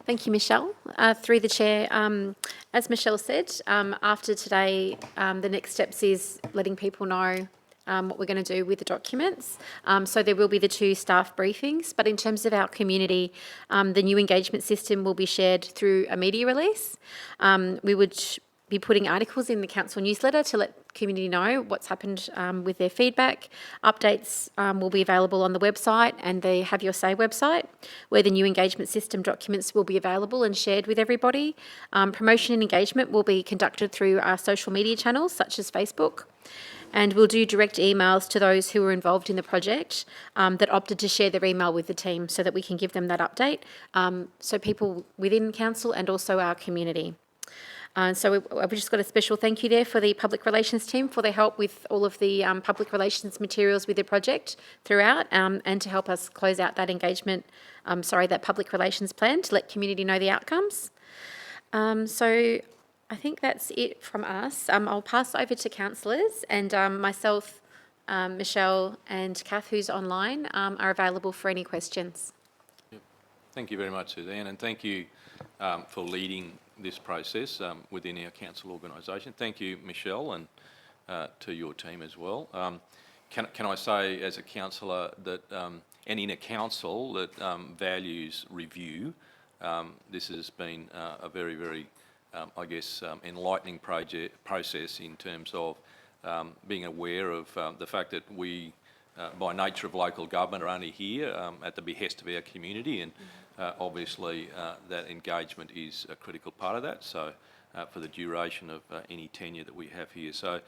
Thank you, Michelle. Through the chair, as Michelle said, after today, the next steps is letting people know what we're going to do with the documents. So there will be the 2 staff briefings, but in terms of our community, the new engagement system will be shared through a media release. We would be putting articles in the council newsletter to let community know what's happened with their feedback. Updates will be available on the website and the Have Your Say website, where the new engagement system documents will be available and shared with everybody. Promotion and engagement will be conducted through our social media channels, such as Facebook. And we'll do direct emails to those who were involved in the project that opted to share their email with the team, so that we can give them that update. So people within council and also our community. So we've just got a special thank you there for the public relations team for their help with all of the public relations materials with the project throughout, and to help us close out that that public relations plan to let community know the outcomes. So I think that's it from us. I'll pass over to councillors, and myself, Michelle and Kath, who's online, are available for any questions. Thank you very much, Suzanne, and thank you for leading this process within our council organisation. Thank you, Michelle, and to your team as well. Can I say, as a councillor, that and in a council that values review, this has been a very, very, I guess, enlightening process in terms of being aware of the fact that we, by nature of local government, are only here at the behest of our community, and obviously that engagement is a critical part of that, so for the duration of any tenure that we have here. So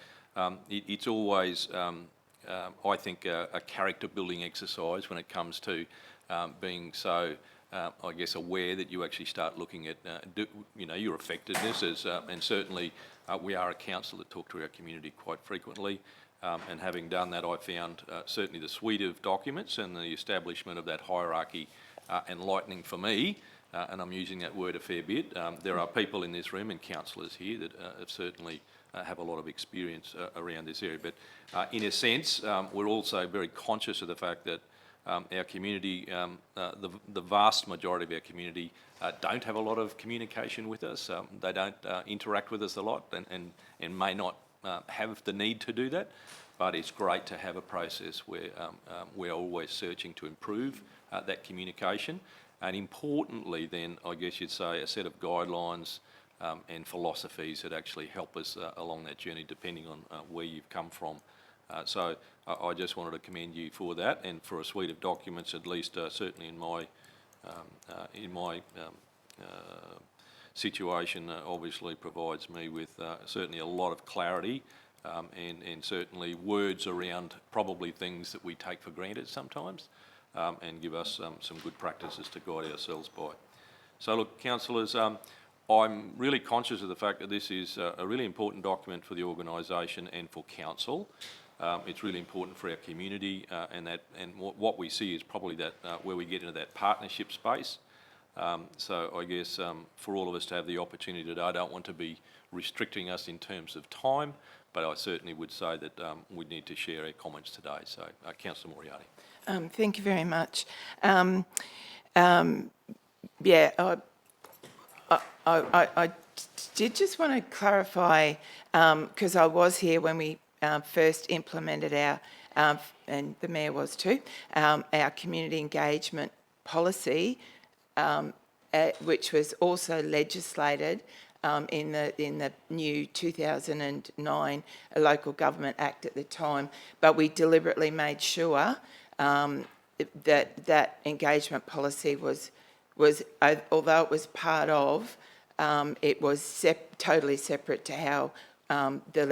it's always, I think, a character-building exercise when it comes to being so, I guess, aware that you actually start looking at, your effectiveness, and certainly we are a council that talk to our community quite frequently. And having done that, I found certainly the suite of documents and the establishment of that hierarchy enlightening for me, and I'm using that word a fair bit. There are people in this room and councillors here that have certainly have a lot of experience around this area. But in a sense, we're also very conscious of the fact that our community, the vast majority of our community, don't have a lot of communication with us. They don't interact with us a lot, and may not have the need to do that. but it's great to have a process where we're always searching to improve that communication. And importantly then, I guess you'd say, a set of guidelines and philosophies that actually help us along that journey, depending on where you've come from. So I just wanted to commend you for that, and for a suite of documents, at least certainly in my situation, obviously provides me with certainly a lot of clarity and certainly words around probably things that we take for granted sometimes, and give us some good practices to guide ourselves by. So look, councillors, I'm really conscious of the fact that this is a really important document for the organisation and for council. It's really important for our community, and what we see is probably that where we get into that partnership space. So I guess for all of us to have the opportunity today, I don't want to be restricting us in terms of time, but I certainly would say that we need to share our comments today. So Councillor Moriarty. Thank you very much. I did just want to clarify, because I was here when we first implemented our, and the Mayor was too, our community engagement policy, which was also legislated in the new 2009 Local Government Act at the time, but we deliberately made sure that engagement policy was although it was part of, it was totally separate to how the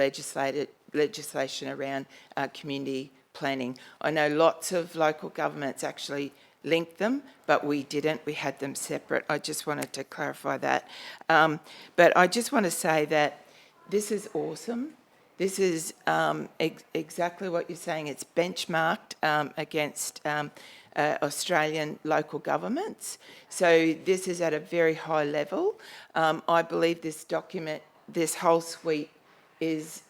legislation around community planning. I know lots of local governments actually linked them, but we didn't. We had them separate. I just wanted to clarify that. But I just want to say that this is awesome. This is exactly what you're saying. It's benchmarked against Australian local governments. So this is at a very high level. I believe this document, this whole suite, is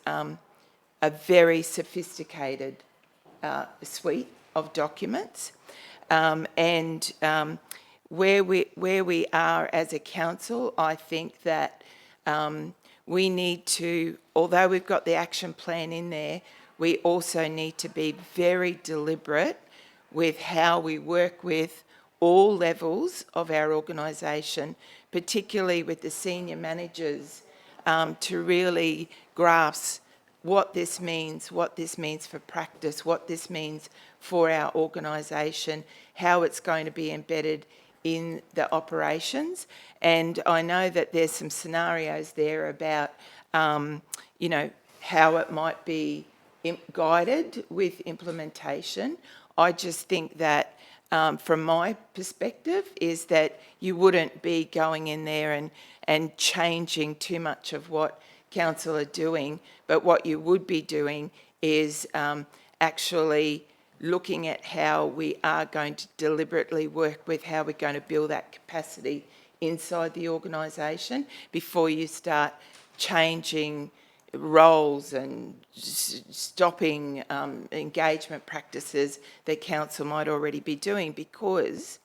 a very sophisticated suite of documents. And where we are as a council, I think that we need to, although we've got the action plan in there, we also need to be very deliberate with how we work with all levels of our organisation, particularly with the senior managers, to really grasp what this means for practice, what this means for our organisation, how it's going to be embedded in the operations. And I know that there's some scenarios there about, you know, how it might be guided with implementation. I just think that from my perspective is that you wouldn't be going in there and changing too much of what council are doing, but what you would be doing is actually looking at how we are going to deliberately work with how we're going to build that capacity inside the organisation before you start changing roles and stopping engagement practices that council might already be doing. Because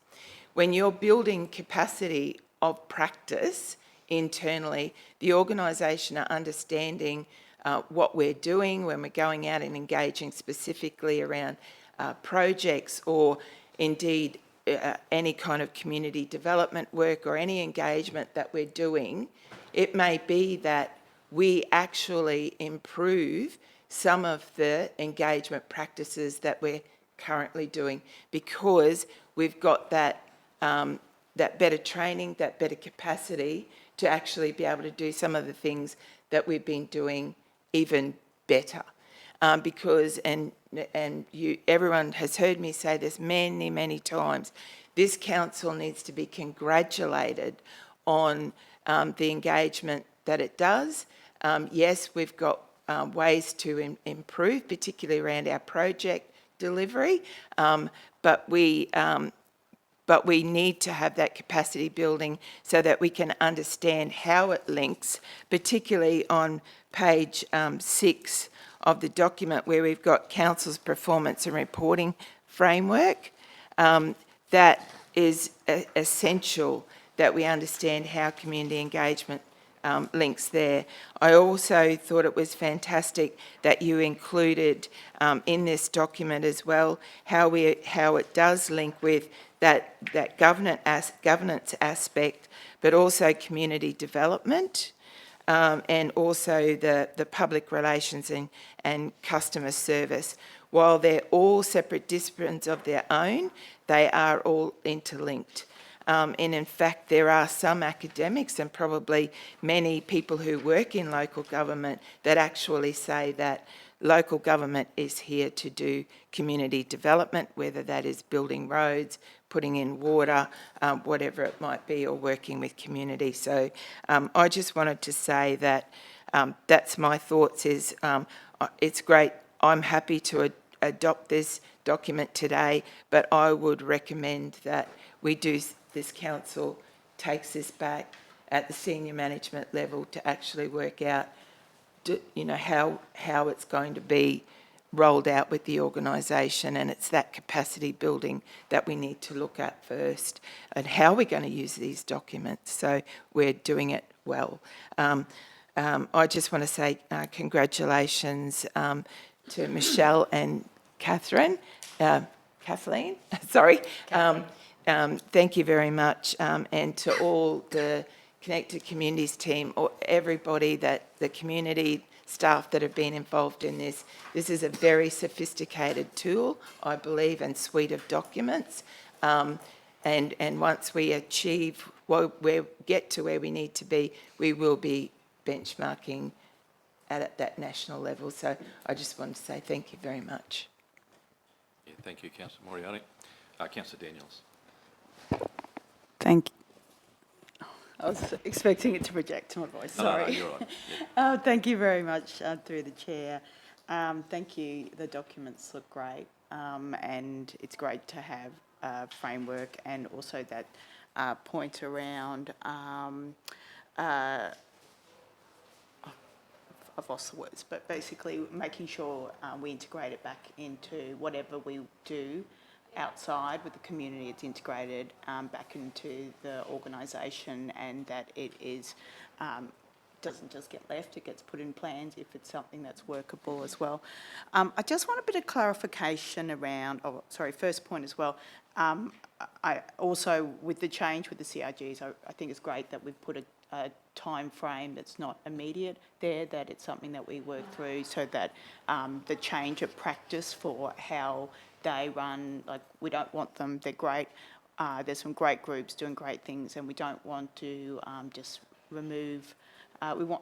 when you're building capacity of practice internally, the organisation are understanding what we're doing when we're going out and engaging specifically around projects, or indeed any kind of community development work or any engagement that we're doing. It may be that we actually improve some of the engagement practices that we're currently doing because we've got that better training, that better capacity to actually be able to do some of the things that we've been doing even better. Because, everyone has heard me say this many, many times, this council needs to be congratulated on the engagement that it does. Yes, we've got ways to improve, particularly around our project delivery, but we need to have that capacity building so that we can understand how it links, particularly on page 6 of the document where we've got council's performance and reporting framework. That is essential that we understand how community engagement links there. I also thought it was fantastic that you included in this document as well how it does link with that governance aspect, but also community development. And also the public relations and customer service. While they're all separate disciplines of their own, they are all interlinked. And in fact, there are some academics and probably many people who work in local government that actually say that local government is here to do community development, whether that is building roads, putting in water, whatever it might be, or working with community. So I just wanted to say that that's my thoughts is it's great. I'm happy to adopt this document today, but I would recommend that this council takes this back at the senior management level to actually work out how it's going to be rolled out with the organisation, and it's that capacity building that we need to look at first, and how we're going to use these documents so we're doing it well. I just want to say congratulations to Michelle and Kathleen, sorry. Thank you very much, and to all the Connected Communities team, or everybody the community staff that have been involved in this. This is a very sophisticated tool, I believe, and suite of documents. And once we achieve, get to where we need to be, we will be benchmarking at that national level. So I just want to say thank you very much. Yeah, thank you, Councillor Moriarty. Councillor Daniels. Thank you. I was expecting it to project my voice, sorry. No, you're right. Yeah. Thank you very much through the chair. Thank you. The documents look great, and it's great to have a framework and also that point around, I've lost the words, but basically making sure we integrate it back into whatever we do outside with the community. It's integrated back into the organisation, and that it is doesn't just get left, it gets put in plans if it's something that's workable as well. I just want a bit of clarification around, first point as well. I also, with the change with the CRGs, I think it's great that we've put a time frame that's not immediate there, that it's something that we work through so that the change of practice for how they run, like, we don't want them, they're great, there's some great groups doing great things, and we don't want to just remove,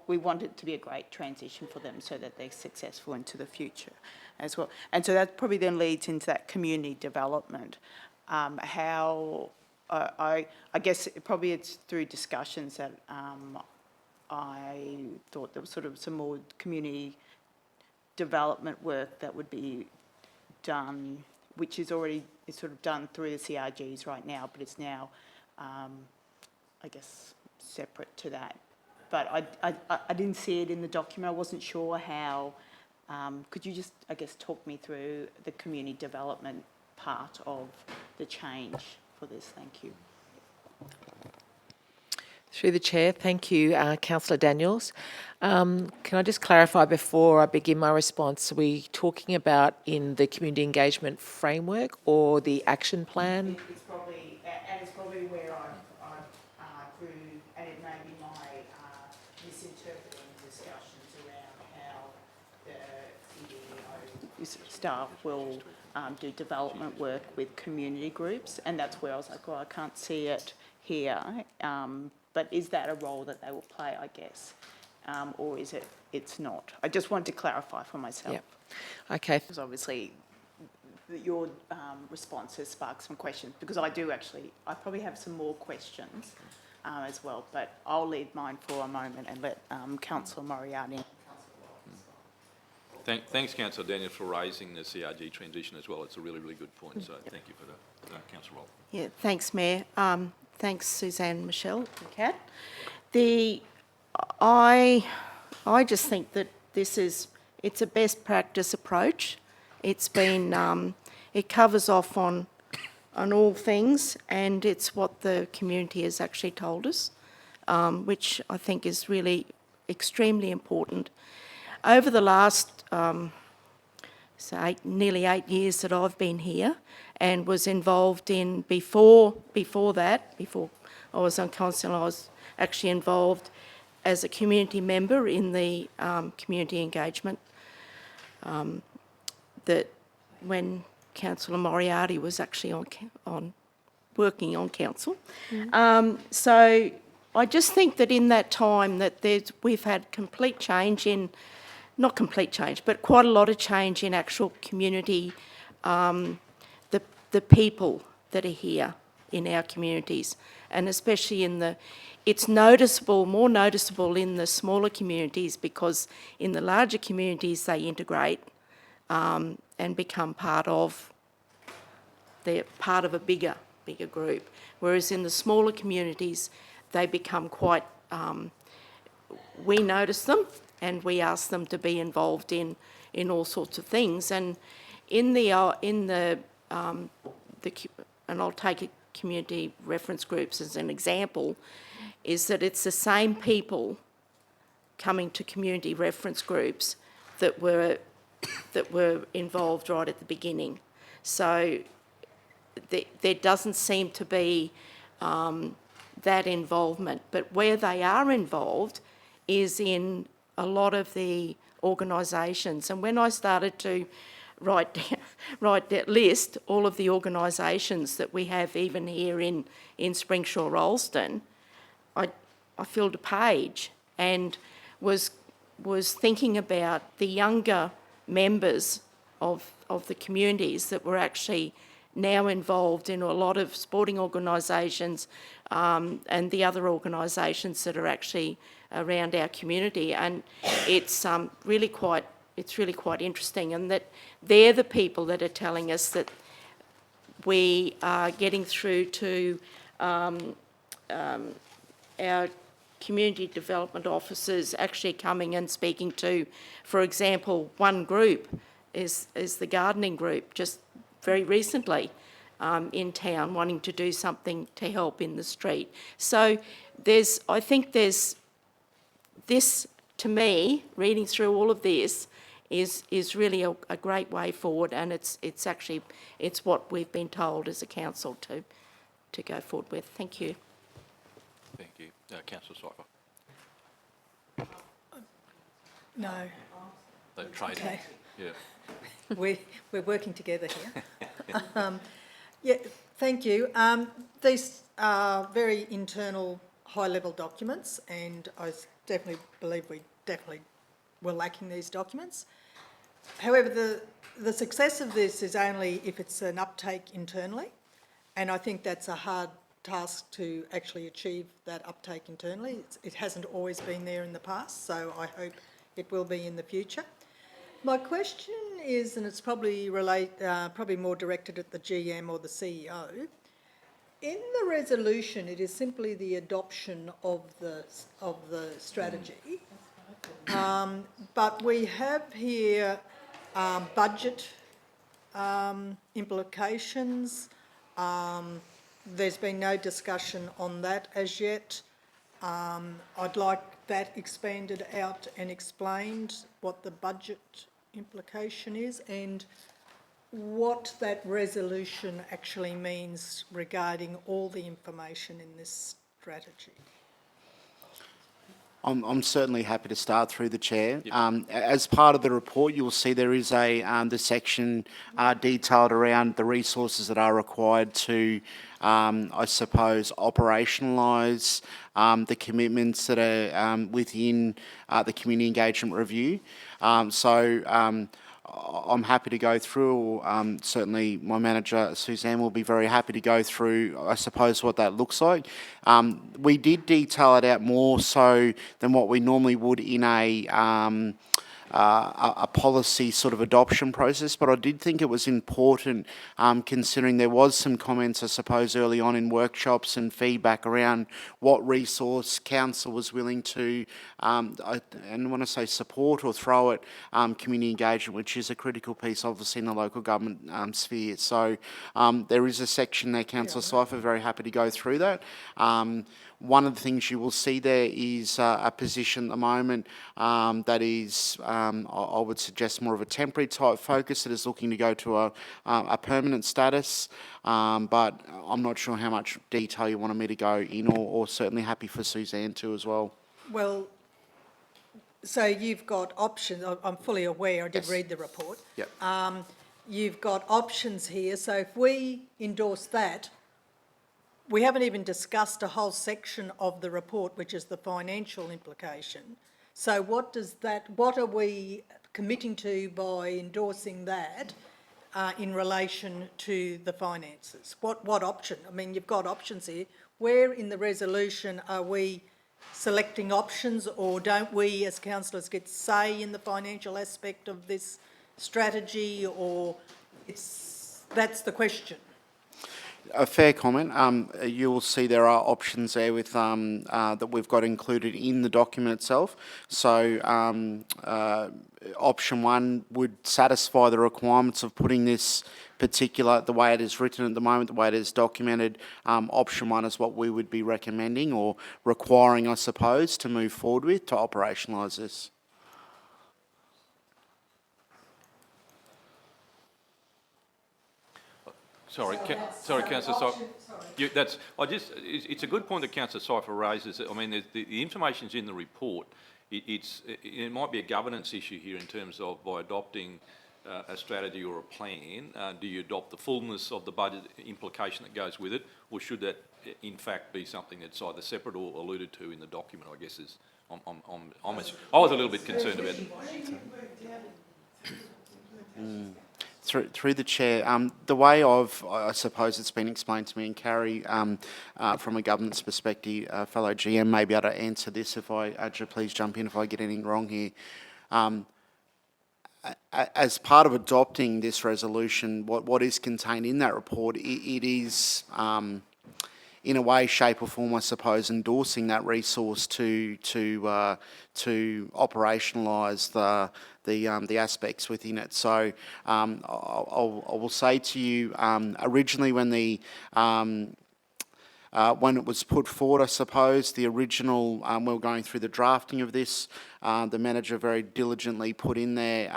we want it to be a great transition for them so that they're successful into the future as well. And so that probably then leads into that community development. How, I guess probably it's through discussions that I thought there was sort of some more community development work that would be done, which is already sort of done through the CRGs right now, but it's now, I guess, separate to that. But I didn't see it in the document. I wasn't sure how. Could you just, I guess, talk me through the community development part of the change for this? Thank you. Through the chair, thank you, Councillor Daniels. Can I just clarify before I begin my response, are we talking about in the community engagement framework or the action plan? It's probably, and it's probably where I grew, and it may be my misinterpreting discussions around how the CEO staff will do development work with community groups, and that's where I was like, well, I can't see it here. But is that a role that they will play, I guess, or is it's not? I just wanted to clarify for myself. Yeah. Okay. Because obviously your response has sparked some questions, because I probably have some more questions as well, but I'll leave mine for a moment and let Councillor Moriarty. Thanks, Councillor Daniels, for raising the CRG transition as well. It's a really, really good point, so thank you for that, Councillor Roll. Yeah, thanks, Mayor. Thanks, Suzanne, Michelle, and Kat. I just think that it's a best practice approach. It's been, it covers off on all things, and it's what the community has actually told us. which I think is really extremely important. Over the last nearly 8 years that I've been here, and was involved in before I was on council, I was actually involved as a community member in the community engagement that when Councillor Moriarty was actually working on council. So I just think that in that time that we've had complete change in, not complete change, but quite a lot of change in actual community, the people that are here in our communities, and especially it's noticeable, more noticeable in the smaller communities, because in the larger communities they integrate and become they're part of a bigger group, whereas in the smaller communities they become quite, we notice them and we ask them to be involved in all sorts of things. And and I'll take community reference groups as an example, is that it's the same people coming to community reference groups that were involved right at the beginning. So there doesn't seem to be that involvement, but where they are involved is in a lot of the organisations. And when I started to write that list, all of the organisations that we have even here in Springsure Rolleston, I filled a page and was thinking about the younger members of the communities that were actually now involved in a lot of sporting organisations and the other organisations that are actually around our community. And it's really quite interesting, and that they're the people that are telling us that we are getting through to our community development officers actually coming and speaking to, for example, one group is the gardening group, just very recently in town, wanting to do something to help in the street. So I think there's this, to me, reading through all of this, is really a great way forward, and it's what we've been told as a council to go forward with. Thank you. Thank you. Councillor Cypher. No. The trade. Okay. Yeah. We're working together here. Yeah, thank you. These are very internal, high-level documents, and I definitely believe we were lacking these documents. However, the success of this is only if it's an uptake internally, and I think that's a hard task to actually achieve that uptake internally. It hasn't always been there in the past, so I hope it will be in the future. My question is, and it's probably probably more directed at the GM or the CEO, in the resolution it is simply the adoption of the strategy, but we have here budget implications. There's been no discussion on that as yet. I'd like that expanded out and explained, what the budget implication is and what that resolution actually means regarding all the information in this strategy. I'm certainly happy to start through the chair. Yep. As part of the report, you'll see there is the section detailed around the resources that are required to, I suppose, operationalise the commitments that are within the community engagement review. I'm happy to go through, or certainly my manager, Suzanne, will be very happy to go through, I suppose, what that looks like. We did detail it out more so than what we normally would in a policy sort of adoption process, but I did think it was important, considering there was some comments, I suppose, early on in workshops and feedback around what resource council was willing to, and when I say support or throw at community engagement, which is a critical piece, obviously, in the local government sphere. So there is a section there, Councillor Cypher, very happy to go through that. one of the things you will see there is a position at the moment that is, I would suggest, more of a temporary type focus that is looking to go to a permanent status. But I'm not sure how much detail you wanted me to go in, or certainly happy for Suzanne to as well. Well, so you've got options. I'm fully aware. I did Yes. read the report. Yep. You've got options here. So if we endorse that, we haven't even discussed a whole section of the report, which is the financial implication. So what are we committing to by endorsing that in relation to the finances? What option? I mean, you've got options here. Where in the resolution are we selecting options, or don't we as councillors get say in the financial aspect of this strategy, or that's the question? A fair comment. You will see there are options there with that we've got included in the document itself. So option one would satisfy the requirements of putting this particular, the way it is written at the moment, the way it is documented. Option one is what we would be recommending or requiring, I suppose, to move forward with to operationalise this. Sorry, Councillor Sypher. It's a good point that Councillor Sypher raises. I mean, the information's in the report. It might be a governance issue here in terms of, by adopting a strategy or a plan, do you adopt the fullness of the budget implication that goes with it, or should that in fact be something that's either separate or alluded to in the document? I guess is I was a little bit concerned about it. Through the chair, the way I suppose it's been explained to me, and Carrie, from a governance perspective, fellow GM may be able to answer this if please jump in if I get anything wrong here. As part of adopting this resolution, what is contained in that report, it is, in a way, shape or form, I suppose, endorsing that resource to operationalise the aspects within it. So I will say to you, originally when it was put forward, I suppose, the original, we were going through the drafting of this, the manager very diligently put in there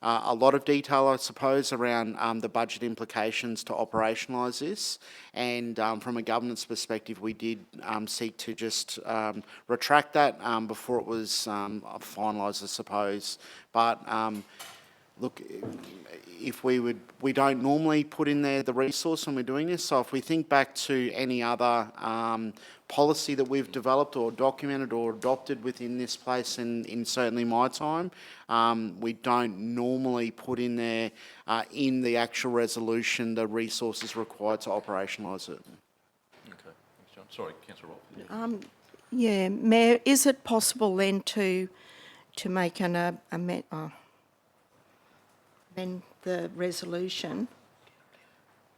a lot of detail, I suppose, around the budget implications to operationalise this. And from a governance perspective, we did seek to just retract that before it was finalised, I suppose. But look, if we don't normally put in there the resource when we're doing this. So if we think back to any other policy that we've developed or documented or adopted within this place, in certainly my time, we don't normally put in there in the actual resolution the resources required to operationalise it. Okay, thanks, John. Sorry, Councillor Roth. Yeah, Mayor, is it possible then to make an amend the resolution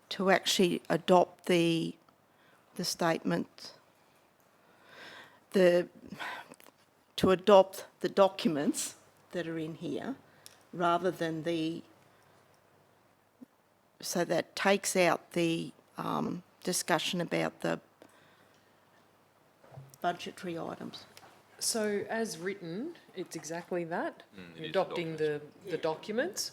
to actually adopt the statement, to adopt the documents that are in here, rather than so that takes out the discussion about the budgetary items? So as written, it's exactly that, adopting the documents.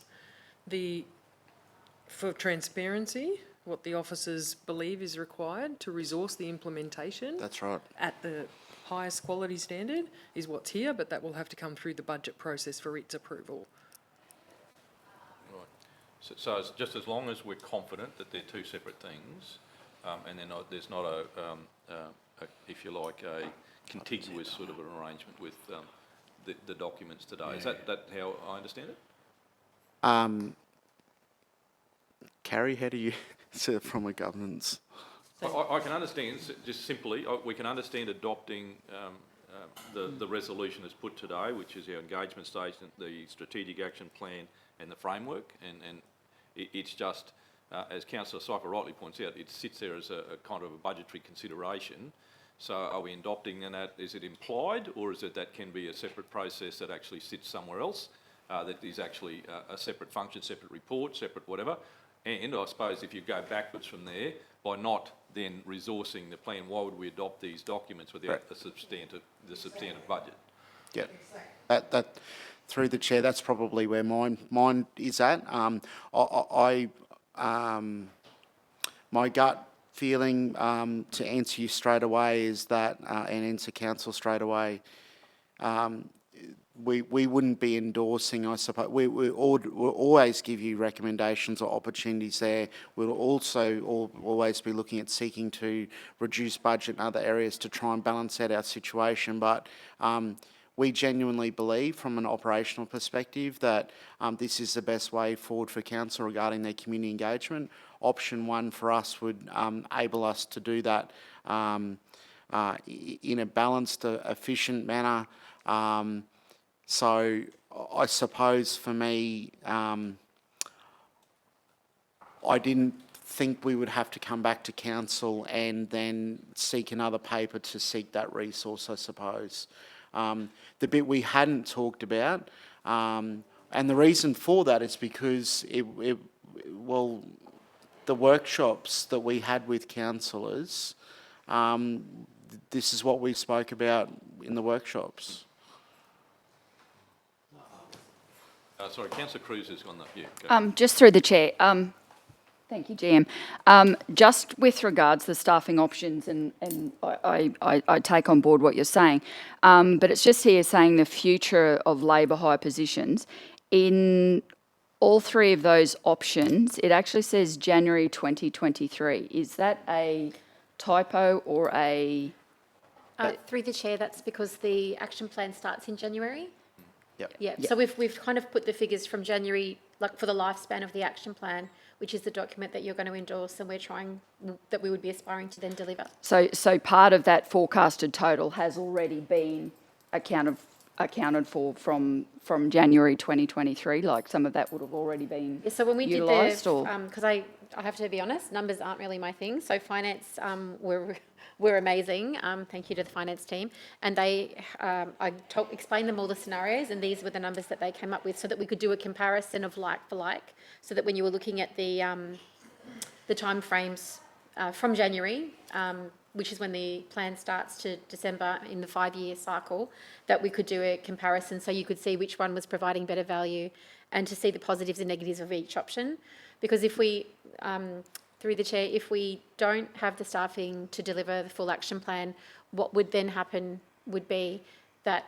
For transparency, what the officers believe is required to resource the implementation. That's right. At the highest quality standard is what's here, but that will have to come through the budget process for its approval. Right. So it's just as long as we're confident that they're two separate things, and there's not a, if you like, a contiguous sort of an arrangement with the documents today. Is that how I understand it? Carrie, how do you see it from a governance? I can understand, just simply, we can understand adopting the resolution as put today, which is our engagement stage, the strategic action plan and the framework, and it's just, as Councillor Sypher rightly points out, it sits there as a kind of a budgetary consideration. So are we adopting that? Is it implied, or is it that can be a separate process that actually sits somewhere else, that is actually a separate function, separate report, separate whatever? And I suppose if you go backwards from there, by not then resourcing the plan, why would we adopt these documents without the substantive budget? Yeah, that through the chair, that's probably where mine is at. My gut feeling to answer you straight away is that, and answer council straight away, we wouldn't be endorsing, I suppose. We'll always give you recommendations or opportunities there. We'll also always be looking at seeking to reduce budget in other areas to try and balance out our situation. But we genuinely believe from an operational perspective that this is the best way forward for council regarding their community engagement. Option one for us would enable us to do that in a balanced, efficient manner. So I suppose for me, I didn't think we would have to come back to council and then seek another paper to seek that resource, I suppose. The bit we hadn't talked about, and the reason for that is because the workshops that we had with councillors, this is what we spoke about in the workshops. Sorry, Councillor Cruz is on the... Yeah, go. Just through the chair. Thank you, GM. Just with regards to the staffing options, and I take on board what you're saying, but it's just here saying the future of labour hire positions. In all three of those options, it actually says January 2023. Is that a typo or a... Through the chair, that's because the action plan starts in January. Yep. Yeah, so we've kind of put the figures from January, like for the lifespan of the action plan, which is the document that you're going to endorse, and we're trying, that we would be aspiring to then deliver. So part of that forecasted total has already been accounted for from January 2023, like some of that would have already been utilised? So when we did the, because I have to be honest, numbers aren't really my thing, so finance were amazing. Thank you to the finance team. And I explained them all the scenarios, and these were the numbers that they came up with so that we could do a comparison of like for like, so that when you were looking at the time frames from January, which is when the plan starts, to December in the 5-year cycle, that we could do a comparison so you could see which one was providing better value and to see the positives and negatives of each option. Because if we... through the chair, if we don't have the staffing to deliver the full action plan, what would then happen would be that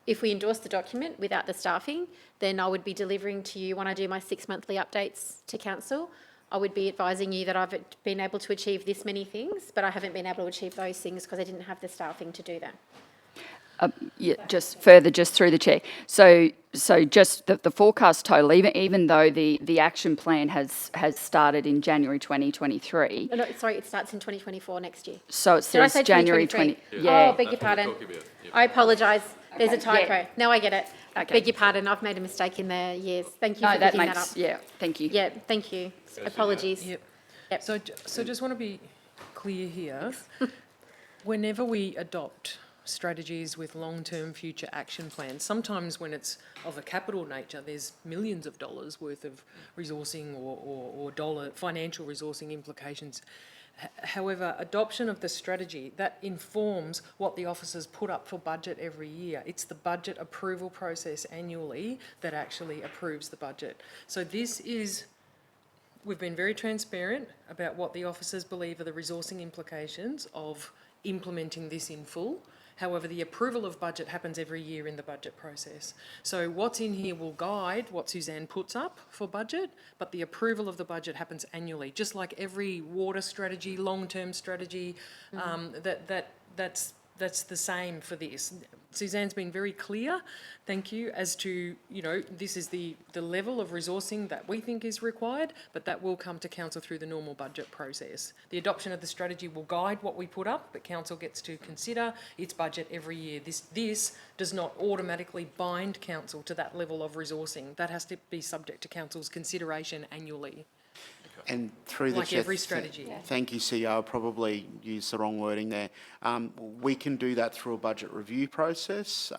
if we endorse the document without the staffing, then I would be delivering to you, when I do my 6 monthly updates to council, I would be advising you that I've been able to achieve this many things, but I haven't been able to achieve those things because I didn't have the staffing to do that. Just through the chair. So just the forecast total, even though the action plan has started in January 2023. No, sorry, it starts in 2024 next year. So it says January 20. Yeah. Oh, beg your pardon. I apologise. There's a typo. Yeah. Now I get it. Okay. Beg your pardon. I've made a mistake in the years. Thank you for picking that up. Yeah, thank you. Yeah, thank you. Apologies. Yep. So just want to be clear here. Whenever we adopt strategies with long-term future action plans, sometimes when it's of a capital nature, there's millions of dollars worth of resourcing or dollar financial resourcing implications. However, adoption of the strategy, that informs what the officers put up for budget every year. It's the budget approval process annually that actually approves the budget. So we've been very transparent about what the officers believe are the resourcing implications of implementing this in full. However, the approval of budget happens every year in the budget process. So what's in here will guide what Suzanne puts up for budget, but the approval of the budget happens annually, just like every water strategy, long-term strategy, that's the same for this. Suzanne's been very clear, thank you, as to, this is the level of resourcing that we think is required, but that will come to council through the normal budget process. The adoption of the strategy will guide what we put up, but council gets to consider its budget every year. This does not automatically bind council to that level of resourcing. That has to be subject to council's consideration annually. And through the like chair, every strategy. Thank you, CEO. I probably used the wrong wording there. We can do that through a budget review process,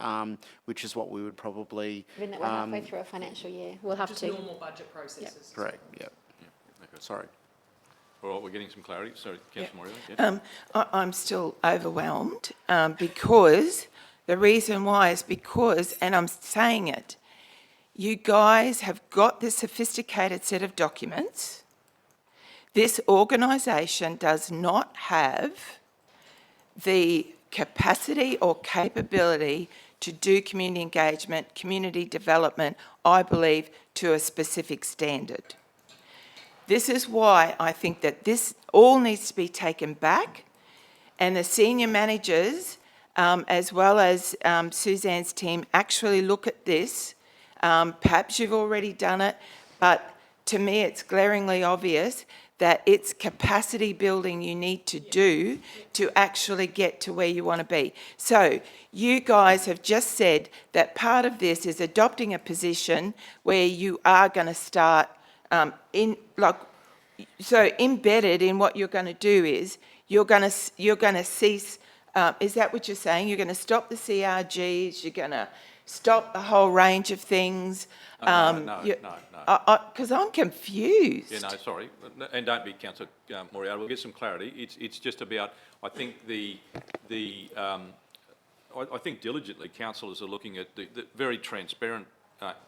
which is what we would probably... Given that we're halfway through a financial year, we'll have just to... normal budget processes. Correct, yep. Okay. Sorry. All right, we're getting some clarity. Sorry, Councillor Moriarty. I'm still overwhelmed because the reason why is because, and I'm saying it, you guys have got this sophisticated set of documents. This organisation does not have the capacity or capability to do community engagement, community development, I believe, to a specific standard. This is why I think that this all needs to be taken back, and the senior managers, as well as Suzanne's team, actually look at this. Perhaps you've already done it, but to me it's glaringly obvious that it's capacity building you need to do to actually get to where you want to be. So you guys have just said that part of this is adopting a position where you are going to start so embedded in what you're going to do is you're going to cease. Is that what you're saying? You're going to stop the CRGs. You're going to stop a whole range of things. No. Because I'm confused. Yeah, no, sorry, and don't be Councillor Moriarty. We'll get some clarity. It's just about. I think I think diligently councillors are looking at the very transparent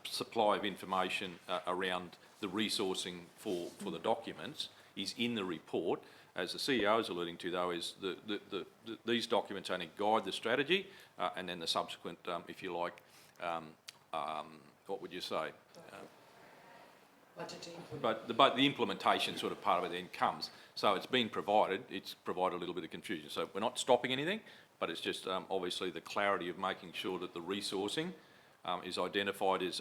supply of information around the resourcing for the documents is in the report. As the CEO is alluding to, though, is these documents only guide the strategy, and then the subsequent, if you like, what would you say? But the implementation sort of part of it then comes. So it's been provided. It's provided a little bit of confusion. So we're not stopping anything, but it's just obviously the clarity of making sure that the resourcing is identified as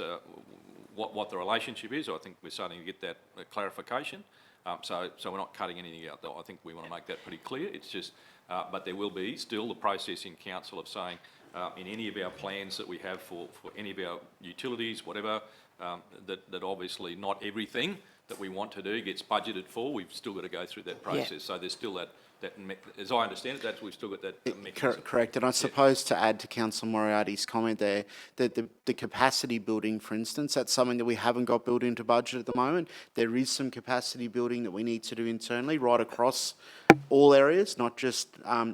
what the relationship is. I think we're starting to get that clarification. So we're not cutting anything out. I think we want to make that pretty clear. It's just, but there will be still the process in council of saying in any of our plans that we have for any of our utilities, whatever, that obviously not everything that we want to do gets budgeted for. We've still got to go through that process. Yeah. So there's still that as I understand it, we've still got that mechanism. Correct. And I suppose to add to Councillor Moriarty's comment there, that the capacity building, for instance, that's something that we haven't got built into budget at the moment. There is some capacity building that we need to do internally right across all areas, not just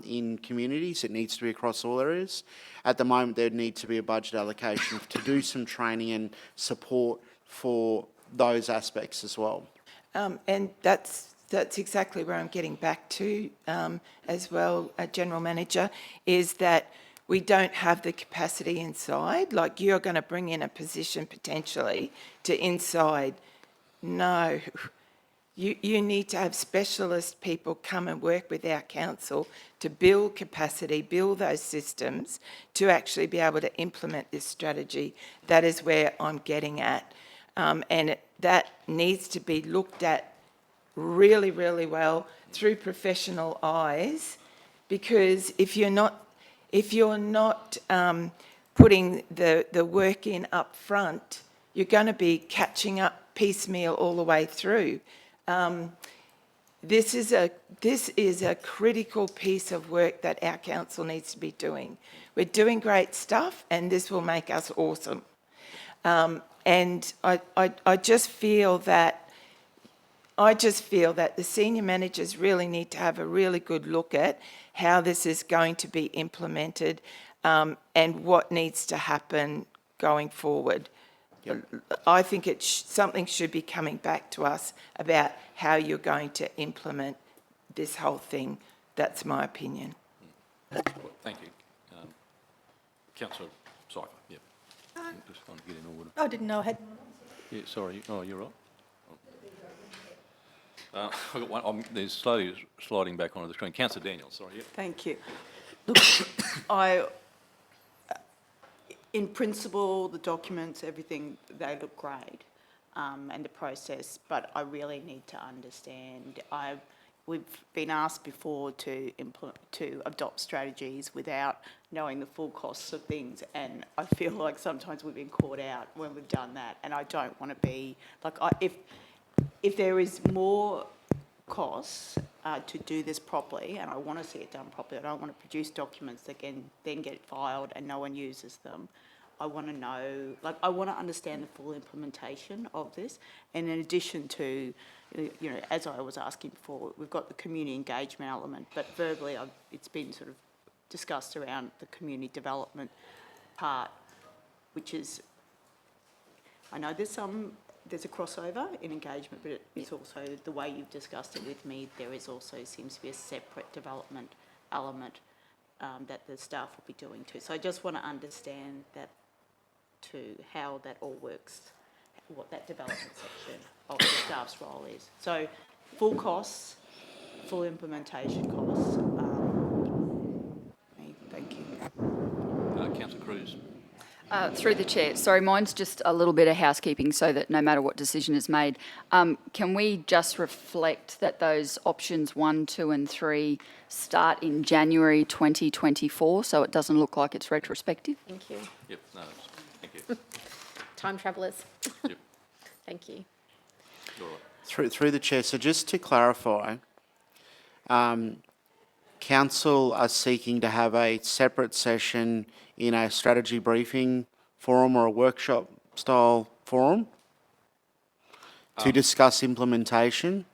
in communities. It needs to be across all areas. At the moment, there would need to be a budget allocation to do some training and support for those aspects as well. And that's exactly where I'm getting back to as well, General Manager, is that we don't have the capacity inside. Like, you're going to bring in a position potentially to inside. No. You need to have specialist people come and work with our council to build capacity, build those systems to actually be able to implement this strategy. That is where I'm getting at. And that needs to be looked at really, really well through professional eyes, because if you're not putting the work in up front, you're going to be catching up piecemeal all the way through. This is a critical piece of work that our council needs to be doing. We're doing great stuff, and this will make us awesome. And I just feel that the senior managers really need to have a really good look at how this is going to be implemented and what needs to happen going forward. Yep. I think something should be coming back to us about how you're going to implement this whole thing. That's my opinion. Well, thank you. Councillor Cypher, yeah. Just trying to get in order. I didn't know I had... Yeah, sorry. Oh, you're right. I've got one. There's slowly sliding back onto the screen. Councillor Daniels, sorry. Yeah. Thank you. Look, in principle, the documents, everything, they look great, and the process, but I really need to understand. We've been asked before to adopt strategies without knowing the full costs of things, and I feel like sometimes we've been caught out when we've done that, and I don't want to be like, if there is more costs to do this properly, and I want to see it done properly, I don't want to produce documents that can then get filed and no one uses them. I want to know, like, I want to understand the full implementation of this. And in addition to, you know, as I was asking before, we've got the community engagement element, but verbally it's been sort of discussed around the community development part, which is, I know there's a crossover in engagement, but it's also the way you've discussed it with me, there is also seems to be a separate development element that the staff will be doing too. So I just want to understand that too, how that all works, what that development section of the staff's role is. So full costs, full implementation costs. Thank you. Councillor Cruz. Through the chair, sorry, mine's just a little bit of housekeeping so that no matter what decision is made, can we just reflect that those options 1, 2 and 3 start in January 2024 so it doesn't look like it's retrospective? Thank you. Yep, no, thank you. Time travellers. Yep. Thank you. All right. Through the chair, so just to clarify, council are seeking to have a separate session in a strategy briefing forum or a workshop style forum to discuss implementation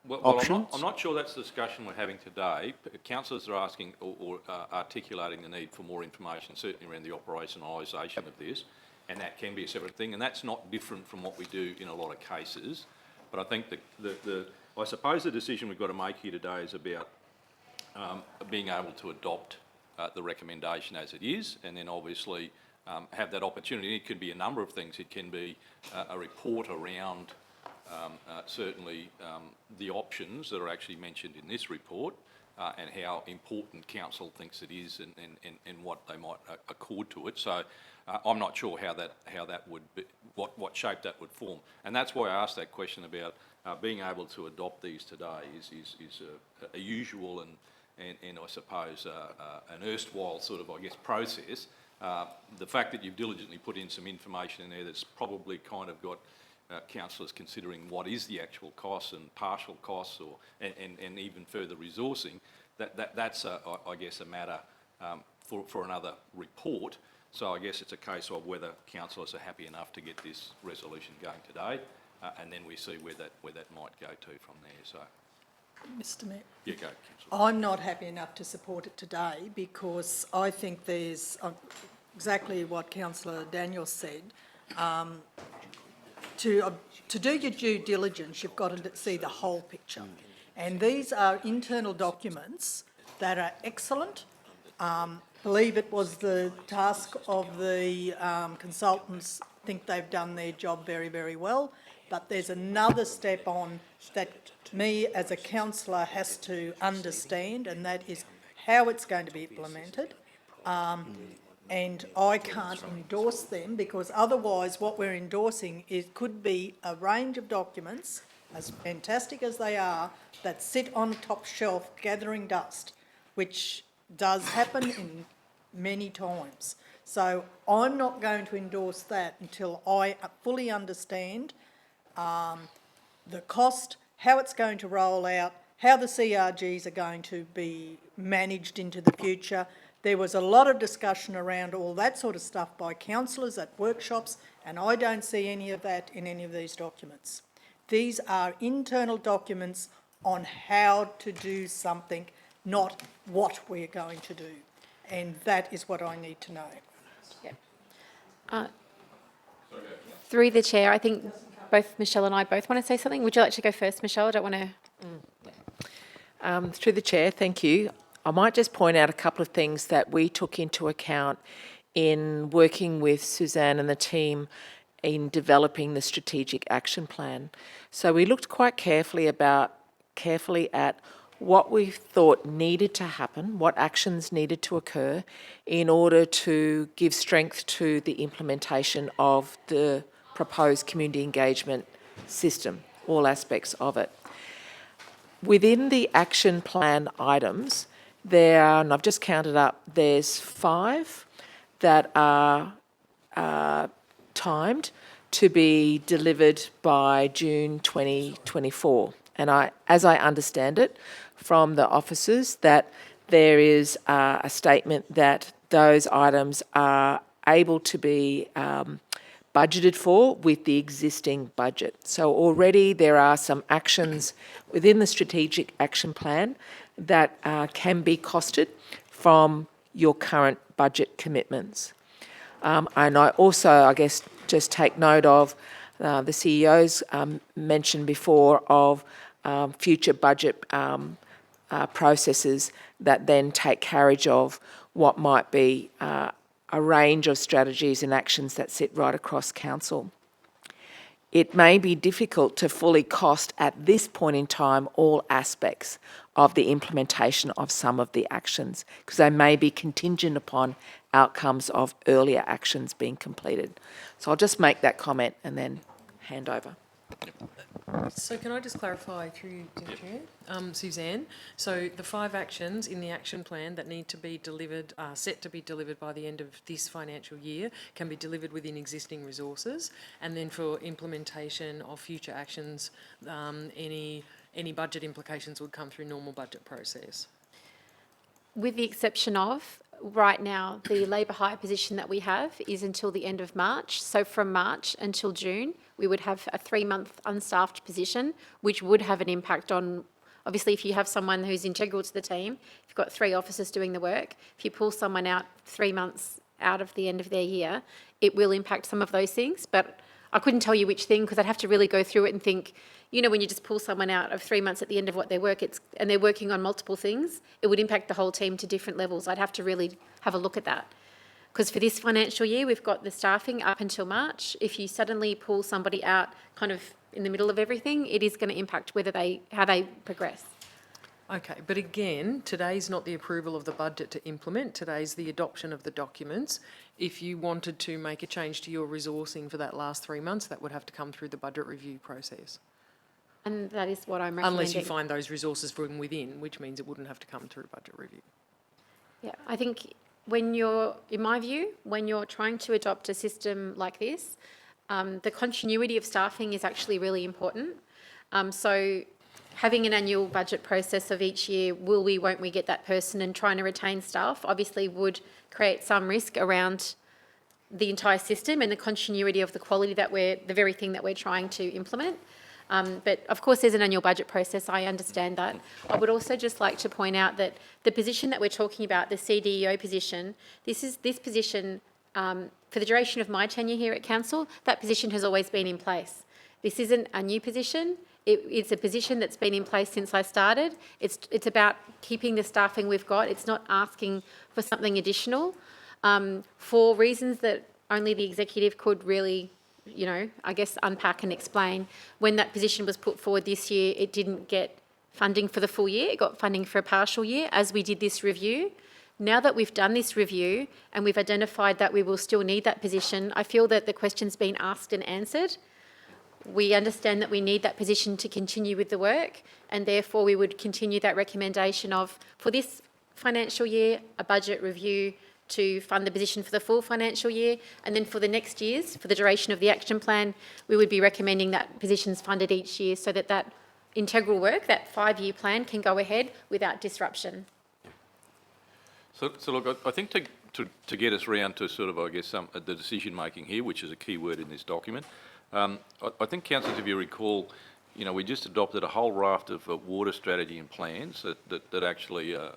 options? I'm not sure that's the discussion we're having today. Councillors are asking or articulating the need for more information, certainly around the operationalisation of this, and that can be a separate thing, and that's not different from what we do in a lot of cases. But I think I suppose the decision we've got to make here today is about being able to adopt the recommendation as it is, and then obviously have that opportunity. It could be a number of things. It can be a report around certainly the options that are actually mentioned in this report and how important council thinks it is and what they might accord to it. So I'm not sure how that would be, what shape that would form. And that's why I asked that question about being able to adopt these today is a usual and I suppose an erstwhile sort of, I guess, process. The fact that you've diligently put in some information in there that's probably kind of got councillors considering what is the actual costs and partial costs and even further resourcing, that's, I guess, a matter for another report. So I guess it's a case of whether councillors are happy enough to get this resolution going today, and then we see where that might go to from there. So. Mr Mayor. Yeah, go, Councillor. I'm not happy enough to support it today because I think there's exactly what Councillor Daniels said. To do your due diligence, you've got to see the whole picture. And these are internal documents that are excellent. Believe it was the task of the consultants. Think they've done their job very, very well. But there's another step on that me as a councillor has to understand, and that is how it's going to be implemented. And I can't endorse them because otherwise what we're endorsing could be a range of documents, as fantastic as they are, that sit on a top shelf gathering dust, which does happen in many times. So I'm not going to endorse that until I fully understand the cost, how it's going to roll out, how the CRGs are going to be managed into the future. There was a lot of discussion around all that sort of stuff by councillors at workshops, and I don't see any of that in any of these documents. These are internal documents on how to do something, not what we're going to do. And that is what I need to know. Yep. Through the chair, I think both Michelle and I both want to say something. Would you like to go first, Michelle? I don't want to... Through the chair, thank you. I might just point out a couple of things that we took into account in working with Suzanne and the team in developing the strategic action plan. So we looked quite carefully at what we thought needed to happen, what actions needed to occur in order to give strength to the implementation of the proposed community engagement system, all aspects of it. Within the action plan items, there are, and I've just counted up, there's 5 that are timed to be delivered by June 2024. And as I understand it from the officers, that there is a statement that those items are able to be budgeted for with the existing budget. So already there are some actions within the strategic action plan that can be costed from your current budget commitments. And I also, I guess, just take note of the CEO's mentioned before of future budget processes that then take carriage of what might be a range of strategies and actions that sit right across council. It may be difficult to fully cost at this point in time all aspects of the implementation of some of the actions, because they may be contingent upon outcomes of earlier actions being completed. So I'll just make that comment and then hand over. So can I just clarify through you, Chair? Suzanne, so the 5 actions in the action plan that need to be delivered, set to be delivered by the end of this financial year, can be delivered within existing resources, and then for implementation of future actions, any budget implications would come through normal budget process. With the exception of, right now, the labour hire position that we have is until the end of March. So from March until June, we would have a 3-month unstaffed position, which would have an impact on, obviously, if you have someone who's integral to the team, if you've got 3 officers doing the work, if you pull someone out 3 months out of the end of their year, it will impact some of those things. But I couldn't tell you which thing, because I'd have to really go through it and think, you know, when you just pull someone out of 3 months at the end of what they work, and they're working on multiple things, it would impact the whole team to different levels. I'd have to really have a look at that. Because for this financial year, we've got the staffing up until March. If you suddenly pull somebody out kind of in the middle of everything, it is going to impact how they progress. Okay, but again, today's not the approval of the budget to implement, today's the adoption of the documents. If you wanted to make a change to your resourcing for that last 3 months, that would have to come through the budget review process. And that is what I'm recommending. Unless you find those resources from within, which means it wouldn't have to come through budget review. Yeah, I think when you're, in my view, when you're trying to adopt a system like this, the continuity of staffing is actually really important. So having an annual budget process of each year, will we, won't we get that person, and trying to retain staff obviously would create some risk around the entire system and the continuity of the quality that the very thing that we're trying to implement. But of course there's an annual budget process, I understand that. I would also just like to point out that the position that we're talking about, the CDEO position, this position, for the duration of my tenure here at council, that position has always been in place. This isn't a new position. It's a position that's been in place since I started. It's about keeping the staffing we've got. It's not asking for something additional, for reasons that only the executive could really, you know, I guess unpack and explain. When that position was put forward this year, it didn't get funding for the full year. It got funding for a partial year as we did this review. Now that we've done this review and we've identified that we will still need that position, I feel that the question's been asked and answered. We understand that we need that position to continue with the work, and therefore we would continue that recommendation of, for this financial year, a budget review to fund the position for the full financial year, and then for the next years, for the duration of the action plan, we would be recommending that positions funded each year so that that integral work, that 5-year plan, can go ahead without disruption. So look, I think to get us round to sort of, I guess, the decision making here, which is a key word in this document, I think, councillors, if you recall, you know, we just adopted a whole raft of water strategy and plans that actually are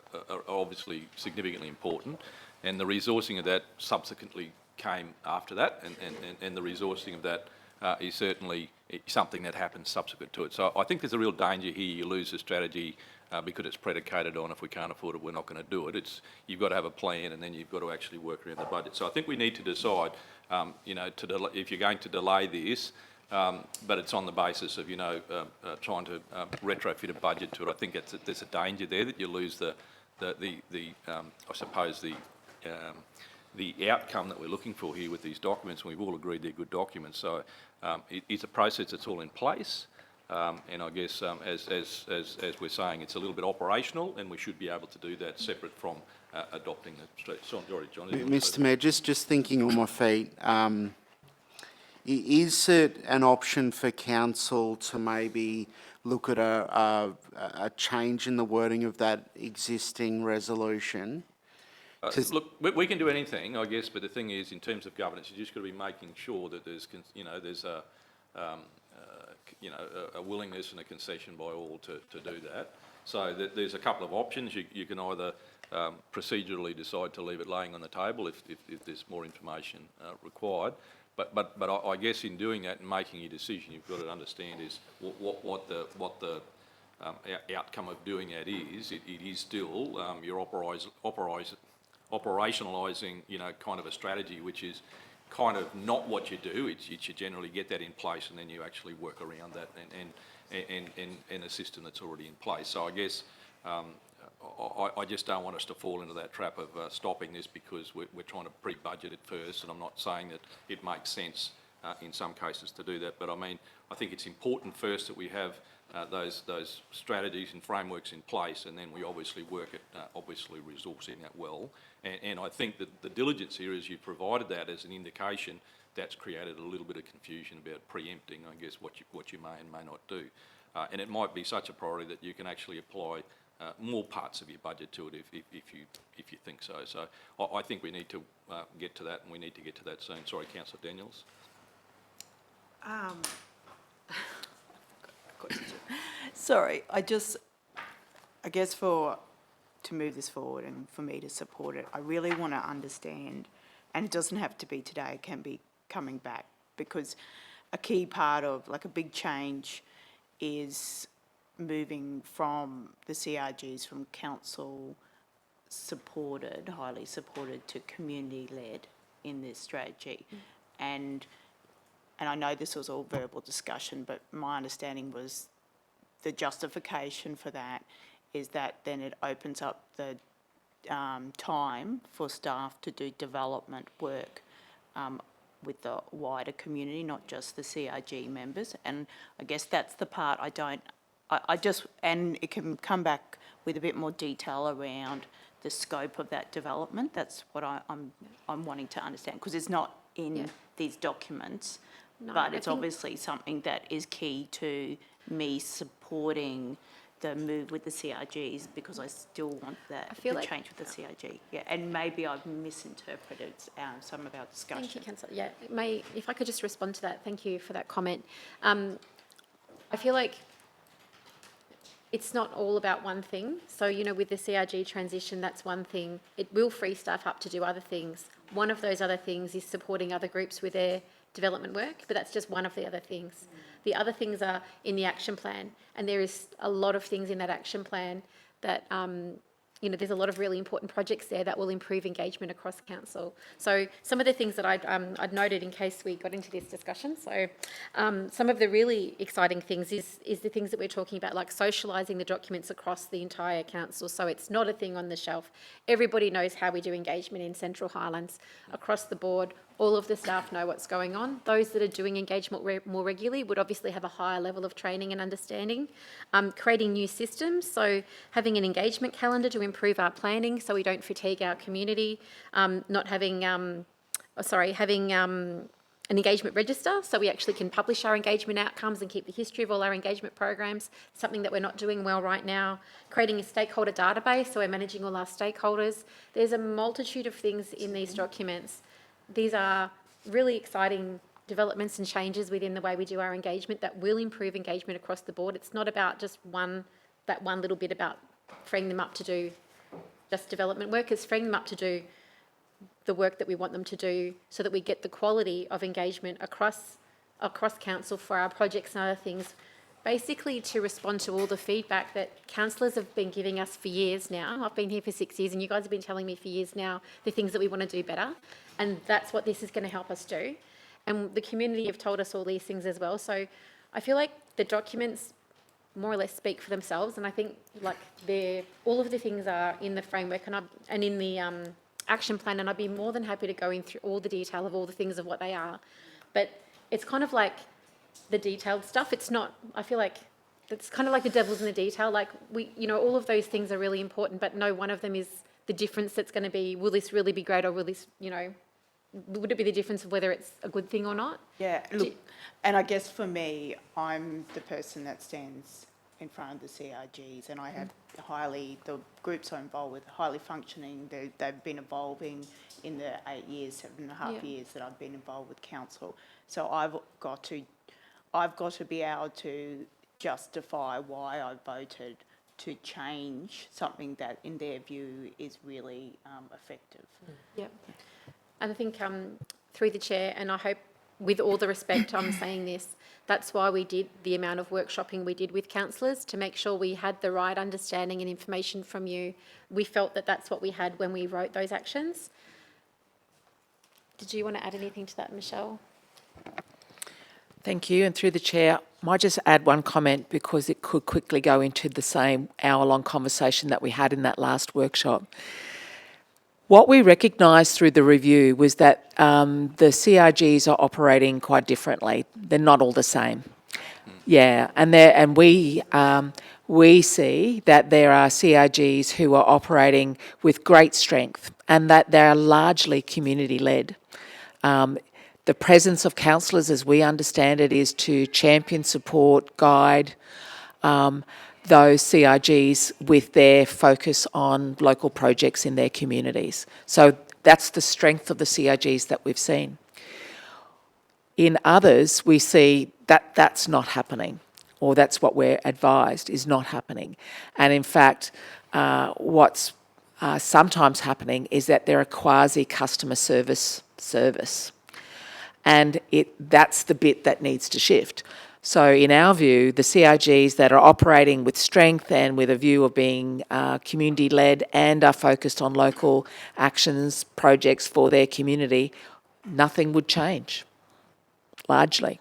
obviously significantly important, and the resourcing of that subsequently came after that, and the resourcing of that is certainly something that happens subsequent to it. So I think there's a real danger here. You lose the strategy because it's predicated on, if we can't afford it, we're not going to do it. You've got to have a plan, and then you've got to actually work around the budget. So I think we need to decide, you know, if you're going to delay this, but it's on the basis of, you know, trying to retrofit a budget to it. I think there's a danger there that you lose I suppose the outcome that we're looking for here with these documents, and we've all agreed they're good documents. So it's a process that's all in place, and I guess as we're saying, it's a little bit operational, and we should be able to do that separate from adopting the strategy. John, Mr. Mayor, just thinking on my feet, is it an option for council to maybe look at a change in the wording of that existing resolution Look, we can do anything, I guess, but the thing is, in terms of governance, you just got to be making sure that there's a willingness and a concession by all to do that. So there's a couple of options. You can either procedurally decide to leave it laying on the table if there's more information required. But I guess in doing that and making your decision, you've got to understand is what the outcome of doing that is. It is still you're operationalising, kind of a strategy which is kind of not what you do. It's you generally get that in place and then you actually work around that and a system that's already in place. So I guess I just don't want us to fall into that trap of stopping this because we're trying to pre-budget it first, and I'm not saying that it makes sense in some cases to do that, but I mean, I think it's important first that we have those strategies and frameworks in place, and then we obviously work at obviously resourcing that well. And I think that the diligence here is you've provided that as an indication. That's created a little bit of confusion about preempting, I guess, what you may and may not do. And it might be such a priority that you can actually apply more parts of your budget to it if you think so. So I think we need to get to that, and we need to get to that soon. Sorry, Councillor Daniels. Sorry, I guess to move this forward and for me to support it, I really want to understand, and it doesn't have to be today, it can be coming back, because a key part of, like, a big change is moving from the CRGs from council supported, highly supported, to community led in this strategy. And I know this was all verbal discussion, but my understanding was the justification for that is that then it opens up the time for staff to do development work with the wider community, not just the CRG members. And I guess that's the part and it can come back with a bit more detail around the scope of that development. That's what I'm wanting to understand, because it's not in these documents, but it's obviously something that is key to me supporting the move with the CRGs, because I still want that to change with the CRG. Yeah, and maybe I've misinterpreted some of our discussion. Thank you, Councillor. Yeah, if I could just respond to that. Thank you for that comment. I feel like it's not all about one thing. So, with the CRG transition, that's one thing. It will free staff up to do other things. One of those other things is supporting other groups with their development work, but that's just one of the other things. The other things are in the action plan, and there is a lot of things in that action plan that there's a lot of really important projects there that will improve engagement across council. So some of the things that I'd noted in case we got into this discussion. So some of the really exciting things is the things that we're talking about, like socialising the documents across the entire council. So it's not a thing on the shelf. Everybody knows how we do engagement in Central Highlands across the board. All of the staff know what's going on. Those that are doing engagement more regularly would obviously have a higher level of training and understanding. Creating new systems, so having an engagement calendar to improve our planning so we don't fatigue our community. Having an engagement register so we actually can publish our engagement outcomes and keep the history of all our engagement programs, something that we're not doing well right now. Creating a stakeholder database so we're managing all our stakeholders. There's a multitude of things in these documents. These are really exciting developments and changes within the way we do our engagement that will improve engagement across the board. It's not about just that one little bit about freeing them up to do just development work. It's freeing them up to do the work that we want them to do so that we get the quality of engagement across council for our projects and other things, basically to respond to all the feedback that councillors have been giving us for years now. I've been here for 6 years and you guys have been telling me for years now the things that we want to do better, and that's what this is going to help us do. And the community have told us all these things as well. So I feel like the documents more or less speak for themselves, and I think all of the things are in the framework and in the action plan, and I'd be more than happy to go in through all the detail of all the things of what they are. But it's kind of like the detailed stuff. It's not, I feel like it's kind of like the devil's in the detail. Like all of those things are really important, but no one of them is the difference that's going to be, will this really be great, or will this, would it be the difference of whether it's a good thing or not? Yeah, look, and I guess for me, I'm the person that stands in front of the CRGs, and I have the groups I'm involved with, highly functioning. They've been evolving in the 8 years, 7.5 years that I've been involved with council. So I've got to be able to justify why I voted to change something that, in their view, is really effective. Yep. And I think through the chair, and I hope with all the respect I'm saying this, that's why we did the amount of workshopping we did with councillors, to make sure we had the right understanding and information from you. We felt that that's what we had when we wrote those actions. Did you want to add anything to that, Michelle? Thank you. And through the chair, I might just add one comment because it could quickly go into the same hour-long conversation that we had in that last workshop. What we recognised through the review was that the CRGs are operating quite differently. They're not all the same. Yeah, and we see that there are CRGs who are operating with great strength and that they are largely community-led. The presence of councillors, as we understand it, is to champion, support, guide those CRGs with their focus on local projects in their communities. So that's the strength of the CRGs that we've seen. In others, we see that that's not happening, or that's what we're advised is not happening. And in fact, what's sometimes happening is that they're a quasi-customer service. And that's the bit that needs to shift. So in our view, the CRGs that are operating with strength and with a view of being community-led and are focused on local actions, projects for their community, nothing would change, largely.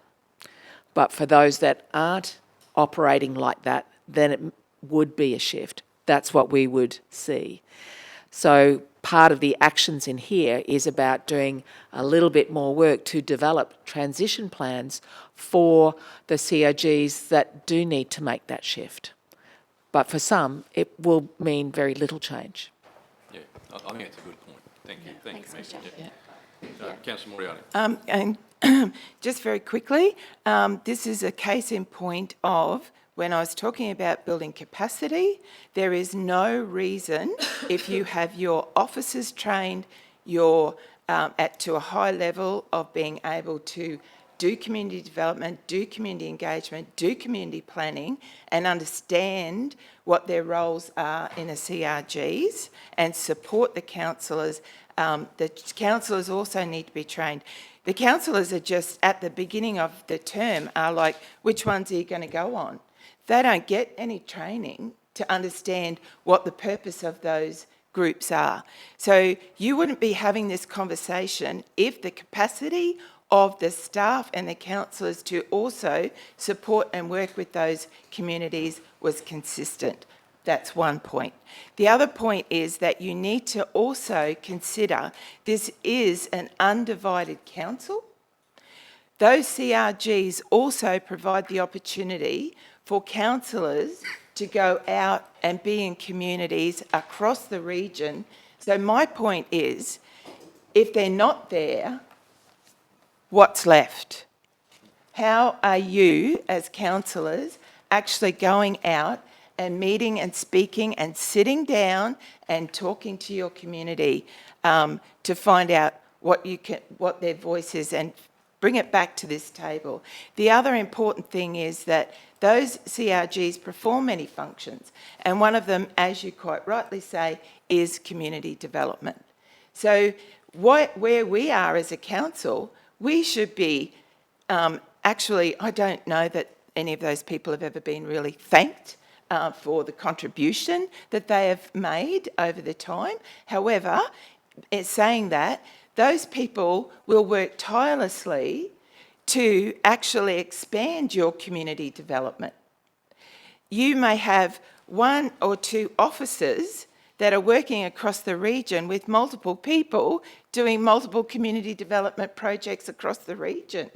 But for those that aren't operating like that, then it would be a shift. That's what we would see. So part of the actions in here is about doing a little bit more work to develop transition plans for the CRGs that do need to make that shift. But for some, it will mean very little change. Yeah, I think that's a good point. Thank you. Thanks, Michelle. Councillor Moriarty. And just very quickly, this is a case in point of when I was talking about building capacity, there is no reason, if you have your officers trained, you're to a high level of being able to do community development, do community engagement, do community planning, and understand what their roles are in a CRGs and support the councillors. The councillors also need to be trained. The councillors are just at the beginning of the term are like, which ones are you going to go on? They don't get any training to understand what the purpose of those groups are. So you wouldn't be having this conversation if the capacity of the staff and the councillors to also support and work with those communities was consistent. That's one point. The other point is that you need to also consider this is an undivided council. Those CRGs also provide the opportunity for councillors to go out and be in communities across the region. So my point is, if they're not there, what's left? How are you, as councillors, actually going out and meeting and speaking and sitting down and talking to your community to find out what their voice is and bring it back to this table? The other important thing is that those CRGs perform many functions, and one of them, as you quite rightly say, is community development. So where we are as a council, we should be, actually, I don't know that any of those people have ever been really thanked for the contribution that they have made over the time. However, in saying that, those people will work tirelessly to actually expand your community development. You may have 1 or 2 officers that are working across the region with multiple people doing multiple community development projects across the region.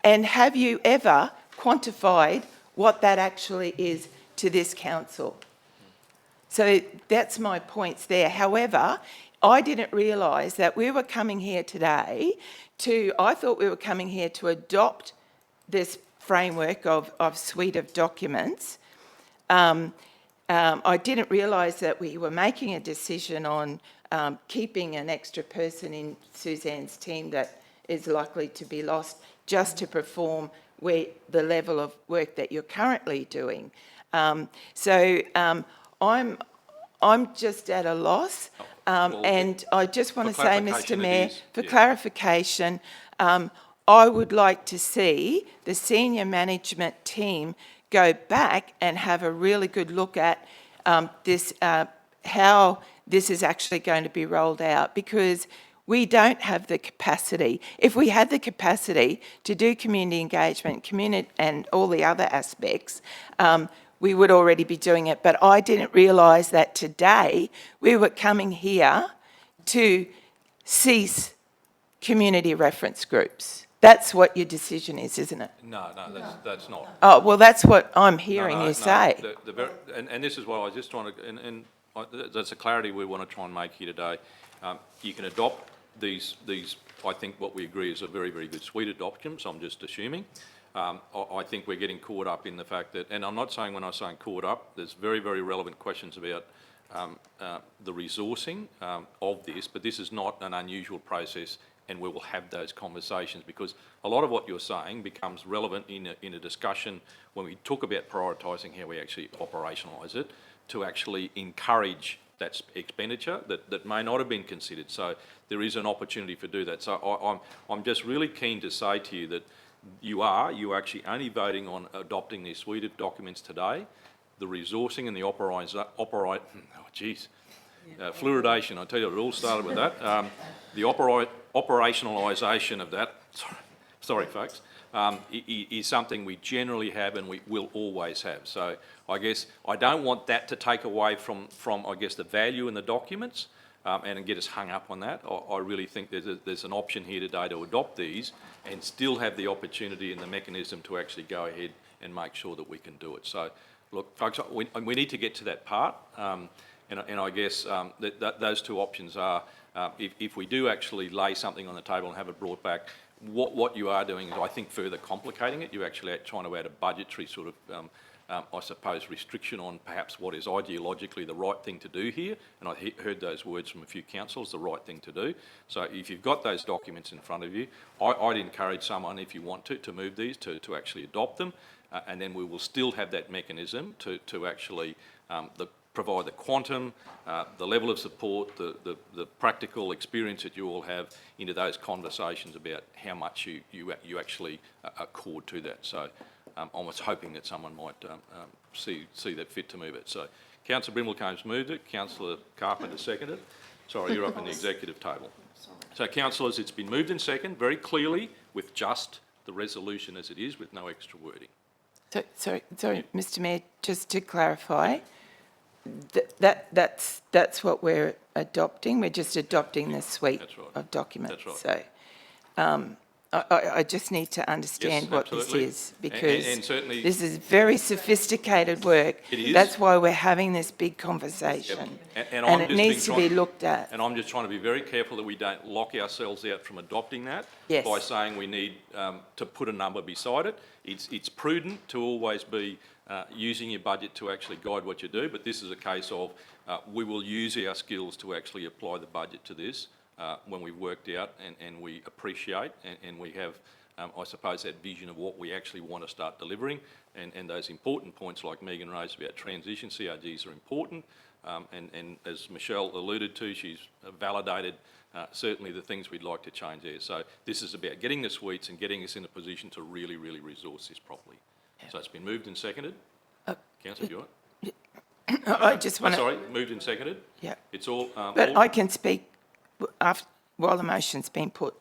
And have you ever quantified what that actually is to this council? So that's my points there. However, I didn't realise that we were coming here today I thought we were coming here to adopt this framework of suite of documents I didn't realise that we were making a decision on keeping an extra person in Suzanne's team that is likely to be lost just to perform the level of work that you're currently doing. I'm just at a loss, and I just want to say, Mr. Mayor, for clarification, I would like to see the senior management team go back and have a really good look at this, how this is actually going to be rolled out, because we don't have the capacity. If we had the capacity to do community engagement, and all the other aspects, we would already be doing it. But I didn't realise that today we were coming here to cease community reference groups. That's what your decision is, isn't it? No, that's not. Oh, well, that's what I'm hearing you say. And this is why I was just trying to, and that's a clarity we want to try and make here today. You can adopt these, I think what we agree is a very, very good suite of documents, I'm just assuming. I think we're getting caught up in the fact that, and I'm not saying when I'm saying caught up, there's very, very relevant questions about the resourcing of this, but this is not an unusual process, and we will have those conversations, because a lot of what you're saying becomes relevant in a discussion when we talk about prioritising how we actually operationalise it, to actually encourage that expenditure that may not have been considered. So there is an opportunity for do that. So I'm just really keen to say to you that you are actually only voting on adopting this suite of documents today. The resourcing and the fluoridation, I tell you, it all started with that. The operationalisation of that, sorry folks, is something we generally have and we will always have. So I guess I don't want that to take away from I guess the value in the documents and get us hung up on that. I really think there's an option here today to adopt these and still have the opportunity and the mechanism to actually go ahead and make sure that we can do it. So look, folks, we need to get to that part, and I guess those two options are, if we do actually lay something on the table and have it brought back, what you are doing is, I think, further complicating it. You're actually trying to add a budgetary sort of, I suppose, restriction on perhaps what is ideologically the right thing to do here. And I heard those words from a few councillors, the right thing to do. So if you've got those documents in front of you, I'd encourage someone, if you want to move these, to actually adopt them. And then we will still have that mechanism to actually provide the quantum, the level of support, the practical experience that you all have into those conversations about how much you actually accord to that. So I was hoping that someone might see that fit to move it. So Councillor Brimble-Combs moved it, Councillor Carpenter seconded. Sorry, you're up in the executive table. So councillors, it's been moved in second very clearly with just the resolution as it is, with no extra wording. Sorry, Mr. Mayor, just to clarify, that's what we're adopting. We're just adopting the suite of documents. That's right. So I just need to understand what this is, because and certainly this is very sophisticated work. It is. That's why we're having this big conversation. Yep. And it needs to be looked at. And I'm just trying to be very careful that we don't lock ourselves out from adopting that Yes. by saying we need to put a number beside it. It's prudent to always be using your budget to actually guide what you do, but this is a case of we will use our skills to actually apply the budget to this when we've worked out and we appreciate and we have, I suppose, that vision of what we actually want to start delivering, and those important points like Megan raised about transition, CRGs are important, and as Michelle alluded to, she's validated certainly the things we'd like to change there. So this is about getting the suites and getting us in a position to really, really resource this properly. So it's been moved and seconded. Councillor, do you want? I just want to... Sorry, moved and seconded? Yeah. It's all... But I can speak while the motion's been put.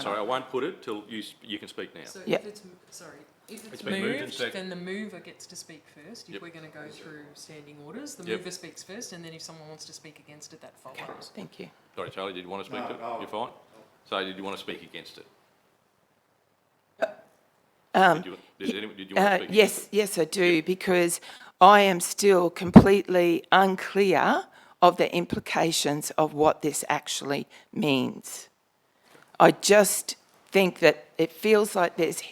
Sorry, I won't put it till you can speak now. So Yep. if it's been moved and moved, then the mover gets to speak first. If we're going to go through standing orders, the mover speaks first, and then if someone wants to speak against it, that follows. Okay, thank you. Sorry, Charlie, did you want to speak to it? You're fine? So did you want to speak against it? Did you want to speak against it? Yes, I do, because I am still completely unclear of the implications of what this actually means. I just think that it feels like there's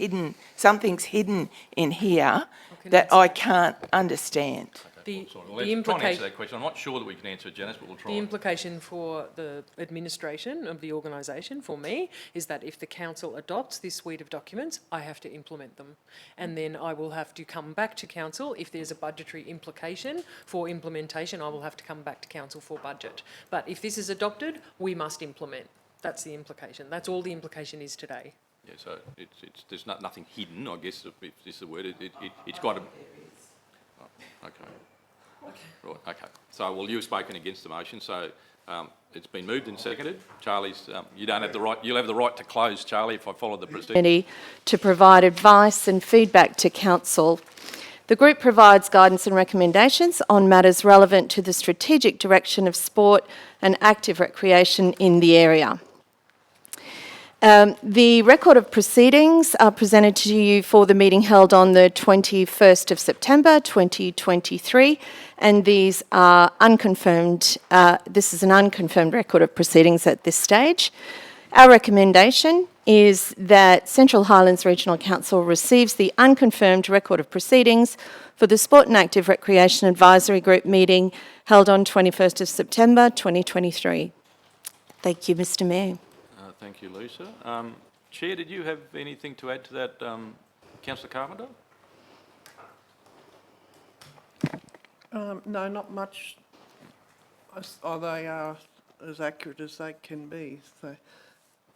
something's hidden in here that I can't understand. The, Sorry, the well, let's try and answer implication, that question. I'm not sure that we can answer it, Janice, but we'll try. the implication for the administration of the organisation, for me, is that if the council adopts this suite of documents, I have to implement them. And then I will have to come back to council. If there's a budgetary implication for implementation, I will have to come back to council for budget. But if this is adopted, we must implement. That's the implication. That's all the implication is today. Yeah, so there's nothing hidden, I guess, if this is the word. It's got to... Oh, okay. Right, okay. So, well, you've spoken against the motion, so it's been moved and seconded. Charlie's, you don't have the right, you'll have the right to close, Charlie, if I follow the procedure. To provide advice and feedback to Council. The group provides guidance and recommendations on matters relevant to the strategic direction of sport and active recreation in the area. The record of proceedings are presented to you for the meeting held on the 21st of September 2023, and these are unconfirmed. This is an unconfirmed record of proceedings at this stage. Our recommendation is that Central Highlands Regional Council receives the unconfirmed record of proceedings for the Sport and Active Recreation Advisory Group meeting held on 21st of September 2023. Thank you, Mr Mayor. Thank you, Lisa. Chair, did you have anything to add to that, Councillor Carpenter? No, not much. They are as accurate as they can be, so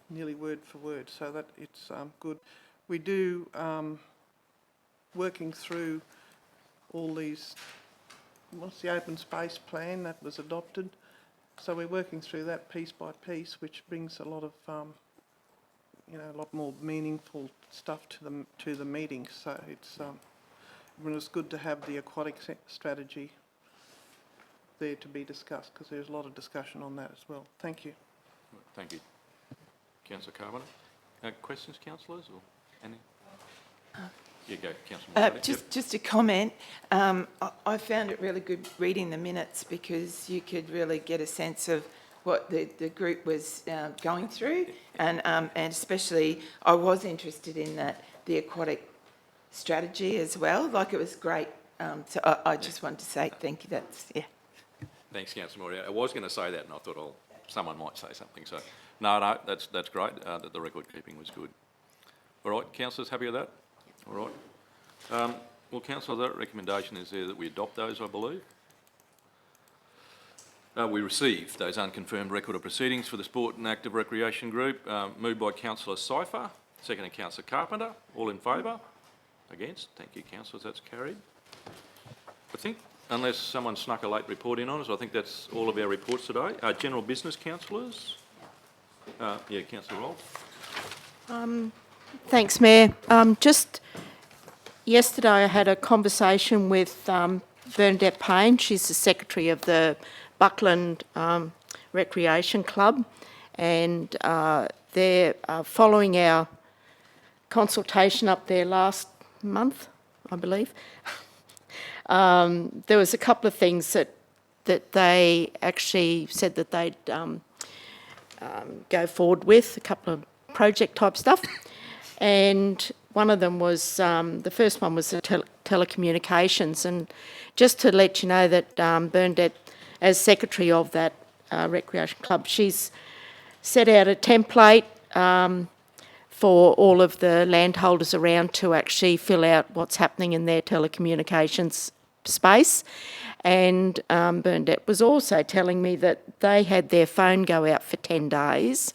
nearly word for word, so that it's good. We do, working through all these, what's the open space plan that was adopted? So we're working through that piece by piece, which brings a lot of, a lot more meaningful stuff to the meeting. So it's good to have the aquatic strategy there to be discussed, because there's a lot of discussion on that as well. Thank you. Thank you. Councillor Carpenter. Questions, councillors, or any? You go, Councillor. Just a comment. I found it really good reading the minutes, because you could really get a sense of what the group was going through, and especially I was interested in the aquatic strategy as well. Like, it was great. So I just wanted to say thank you. Thanks, Councillor Moria. I was going to say that, and I thought, someone might say something. So, no, that's great. That the record keeping was good. All right, councillors, happy with that? All right. Well, councillor, that recommendation is there that we adopt those, I believe. We received those unconfirmed record of proceedings for the Sport and Active Recreation Group, moved by Councillor Cypher, seconded Councillor Carpenter. All in favour? Against? Thank you, councillors. That's carried. I think, unless someone snuck a late report in on us, I think that's all of our reports today. General business, councillors? Yeah, Councillor Rolfe. Thanks, Mayor. Just yesterday I had a conversation with Bernadette Payne. She's the secretary of the Buckland Recreation Club, and they're following our consultation up there last month, I believe. There was a couple of things that they actually said that they'd go forward with, a couple of project type stuff. And one of them was, the first one was the telecommunications. And just to let you know that Bernadette, as secretary of that recreation club, she's set out a template for all of the landholders around to actually fill out what's happening in their telecommunications space. And Bernadette was also telling me that they had their phone go out for 10 days.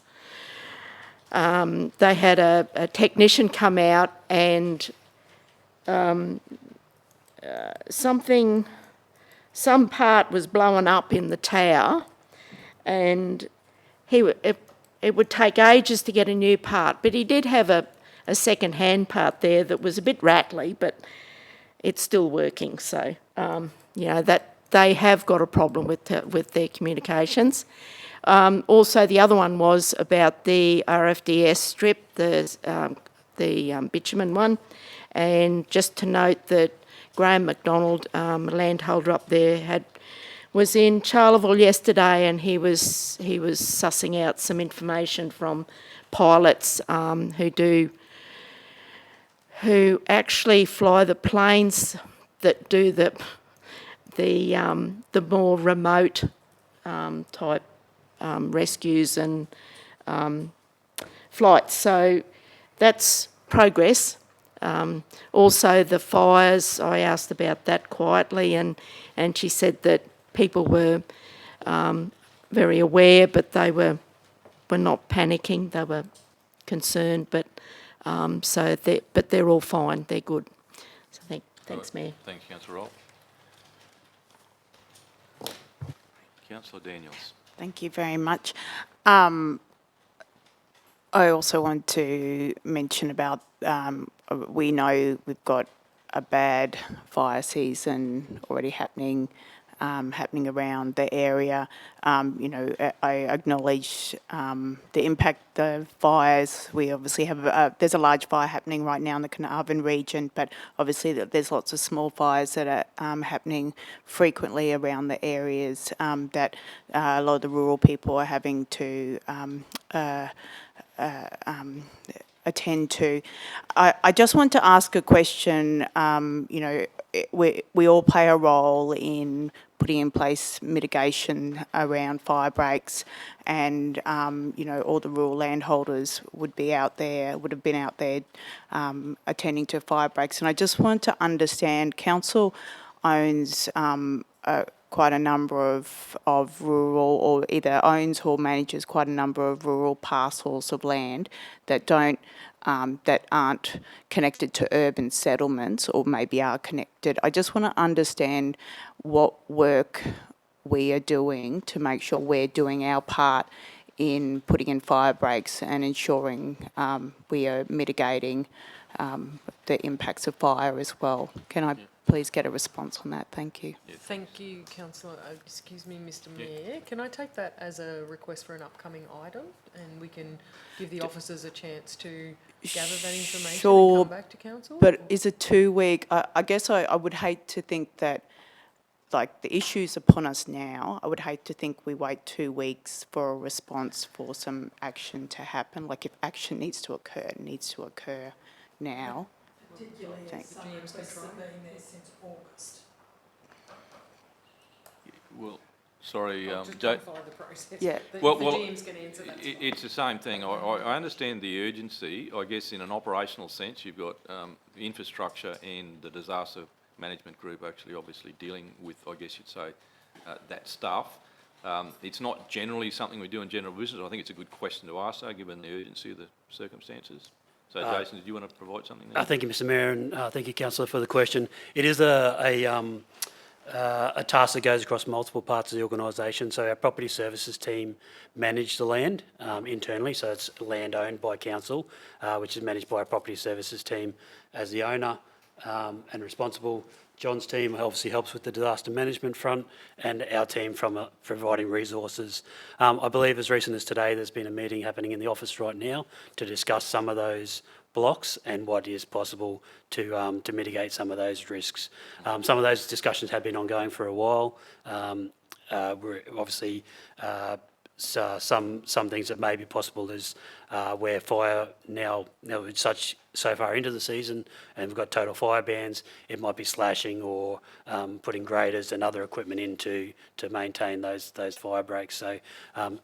They had a technician come out, and some part was blowing up in the tower, and it would take ages to get a new part, but he did have a second-hand part there that was a bit rattly, but it's still working. So that they have got a problem with their communications. Also, the other one was about the RFDS strip, the bitumen one, and just to note that Graham McDonald, a landholder up there, was in Charleville yesterday, and he was sussing out some information from pilots who actually fly the planes that do the more remote type rescues and flights. So that's progress. Also the fires, I asked about that quietly, and she said that people were very aware, but they were not panicking. They were concerned, but they're all fine. They're good. So thanks, Mayor. Thanks, Councillor Roll. Councillor Daniels. Thank you very much. I also want to mention about, we know we've got a bad fire season already happening around the area. You know, I acknowledge the impact of fires. We obviously have, there's a large fire happening right now in the Carnarvon region, but obviously there's lots of small fires that are happening frequently around the areas that a lot of the rural people are having to attend to. I just want to ask a question. You know, we all play a role in putting in place mitigation around fire breaks, and you know, all the rural landholders would have been out there attending to fire breaks. And I just want to understand, council owns quite a number of rural, or either owns or manages quite a number of rural parcels of land that aren't connected to urban settlements, or maybe are connected. I just want to understand what work we are doing to make sure we're doing our part in putting in fire breaks and ensuring we are mitigating the impacts of fire as well. Can I please get a response on that? Thank you. Thank you, Councillor. Excuse me, Mr. Mayor. Can I take that as a request for an upcoming item, and we can give the officers a chance to gather that information and come back to council? But is a 2 week? I guess I would hate to think that, like, the issue's upon us now. I would hate to think we wait 2 weeks for a response for some action to happen. Like, if action needs to occur, it needs to occur now. Particularly as some requests have been there since August. Well, sorry, To Jay. clarify the process. Yeah. The GM's going to answer that. It's the same thing. I understand the urgency. I guess in an operational sense, you've got the infrastructure and the disaster management group actually obviously dealing with, I guess you'd say, that stuff. It's not generally something we do in general business. I think it's a good question to ask, though, given the urgency of the circumstances. So, Jason, did you want to provide something there? Thank you, Mr. Mayor, and thank you, Councillor, for the question. It is a task that goes across multiple parts of the organisation. So our property services team manage the land internally, so it's land owned by council, which is managed by our property services team as the owner and responsible. John's team obviously helps with the disaster management front, and our team from providing resources. I believe as recent as today, there's been a meeting happening in the office right now to discuss some of those blocks and what is possible to mitigate some of those risks. Some of those discussions have been ongoing for a while. We're obviously some things that may be possible is where fire now it's so far into the season and we've got total fire bans, it might be slashing or putting graders and other equipment in to maintain those fire breaks. So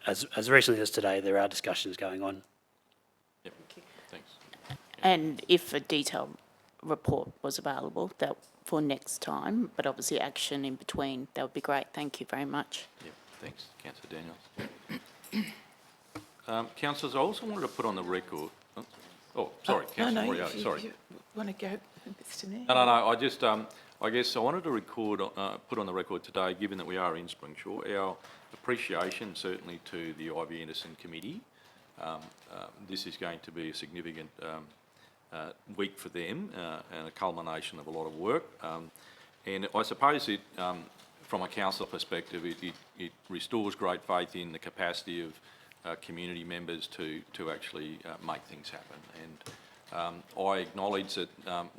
as recently as today, there are discussions going on. Yep. Thanks. And if a detailed report was available that for next time, but obviously action in between, that would be great. Thank you very much. Yep. Thanks, Councillor Daniels. Councillors, I also wanted to put on the record. Oh, sorry, Councillor Moriarty. Sorry. You want to go, Mr. Mayor? No. I just, I guess I wanted to put on the record today, given that we are in Springshaw, our appreciation certainly to the Ivy Anderson Committee. This is going to be a significant week for them and a culmination of a lot of work. And I suppose it, from a council perspective, it restores great faith in the capacity of community members to actually make things happen. And I acknowledge that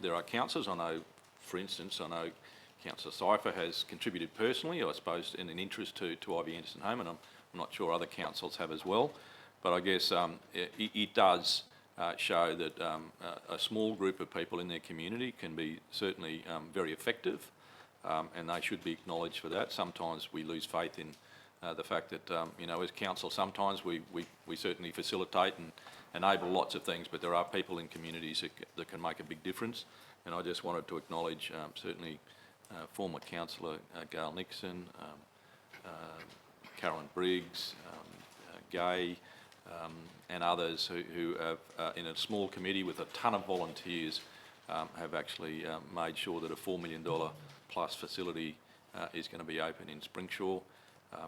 there are councillors. I know, for instance, Councillor Cypher has contributed personally, I suppose, in an interest to Ivy Anderson Home, and I'm not sure other councils have as well. But I guess it does show that a small group of people in their community can be certainly very effective, and they should be acknowledged for that. Sometimes we lose faith in the fact that, you know, as council, sometimes we certainly facilitate and enable lots of things, but there are people in communities that can make a big difference. And I just wanted to acknowledge certainly former councillor Gail Nixon, Carolyn Briggs, Gay, and others who have, in a small committee with a ton of volunteers, have actually made sure that a $4 million plus facility is going to be open in Springshaw.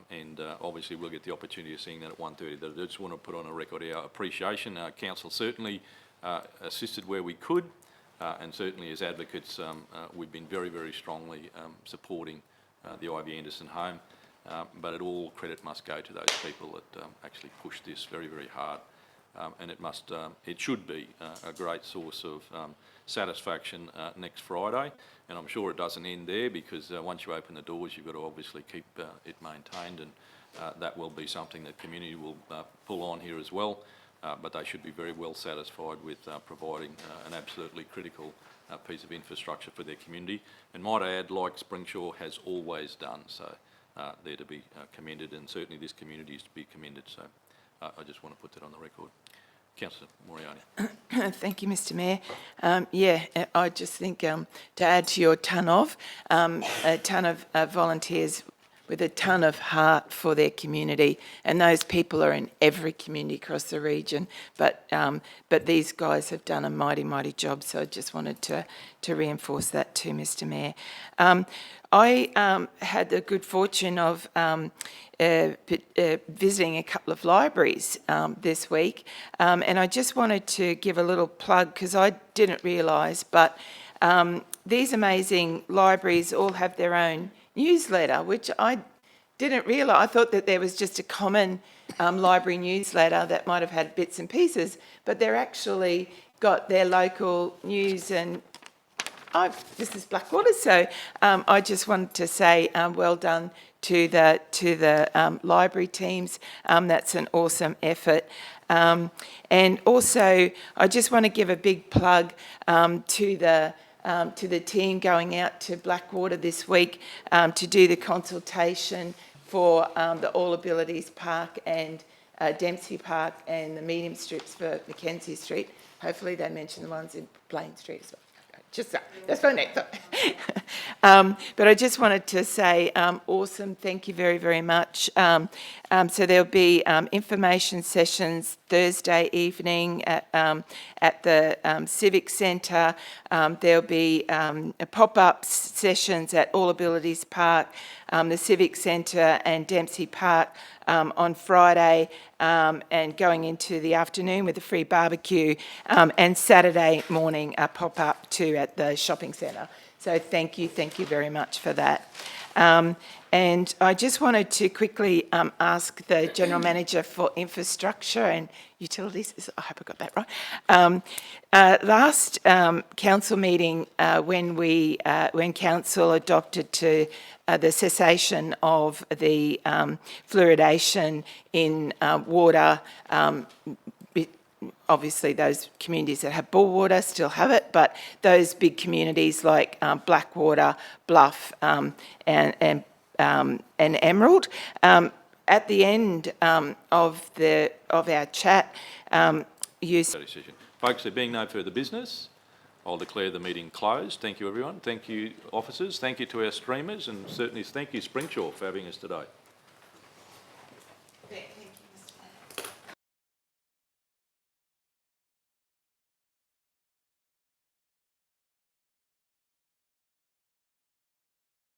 And obviously we'll get the opportunity of seeing that at 1:30. But I just want to put on a record our appreciation. Council certainly assisted where we could, and certainly as advocates we've been very, very strongly supporting the Ivy Anderson home. But all credit must go to those people that actually pushed this very, very hard. And it should be a great source of satisfaction next Friday. And I'm sure it doesn't end there, because once you open the doors, you've got to obviously keep it maintained, and that will be something that community will pull on here as well. But they should be very well satisfied with providing an absolutely critical piece of infrastructure for their community. And might I add, like Springshaw has always done, so they're to be commended, and certainly this community is to be commended. So I just want to put that on the record. Councillor Moriani. Thank you, Mr Mayor. I just think to add to your a ton of volunteers with a ton of heart for their community, and those people are in every community across the region. But these guys have done a mighty, mighty job. So I just wanted to reinforce that too, Mr Mayor. I had the good fortune of visiting a couple of libraries this week, and I just wanted to give a little plug, because I didn't realise, but these amazing libraries all have their own newsletter, which I didn't realise. I thought that there was just a common library newsletter that might have had bits and pieces, but they're actually got their local news. And this is Blackwater, so I just wanted to say well done to the library teams. That's an awesome effort. And also, I just want to give a big plug to the team going out to Blackwater this week to do the consultation for the All Abilities Park and Dempsey Park and the medium strips for Mackenzie Street. Hopefully they mention the ones in Plain Street as well. Just that's my next. But I just wanted to say, awesome, thank you very, very much. So there'll be information sessions Thursday evening at the Civic Centre. There'll be pop-up sessions at All Abilities Park, the Civic Centre and Dempsey Park on Friday, and going into the afternoon with a free barbecue, and Saturday morning a pop-up too at the shopping centre. So thank you very much for that. And I just wanted to quickly ask the General Manager for Infrastructure and Utilities, I hope I got that right. Last council meeting, when council adopted the cessation of the fluoridation in water, obviously those communities that have bore water still have it, but those big communities like Blackwater, Bluff and Emerald, at the end of our chat, Decision. Folks, there being no further business, I'll declare the meeting closed. Thank you, everyone. Thank you, officers. Thank you to our streamers, and certainly thank you, Springshaw, for having us today.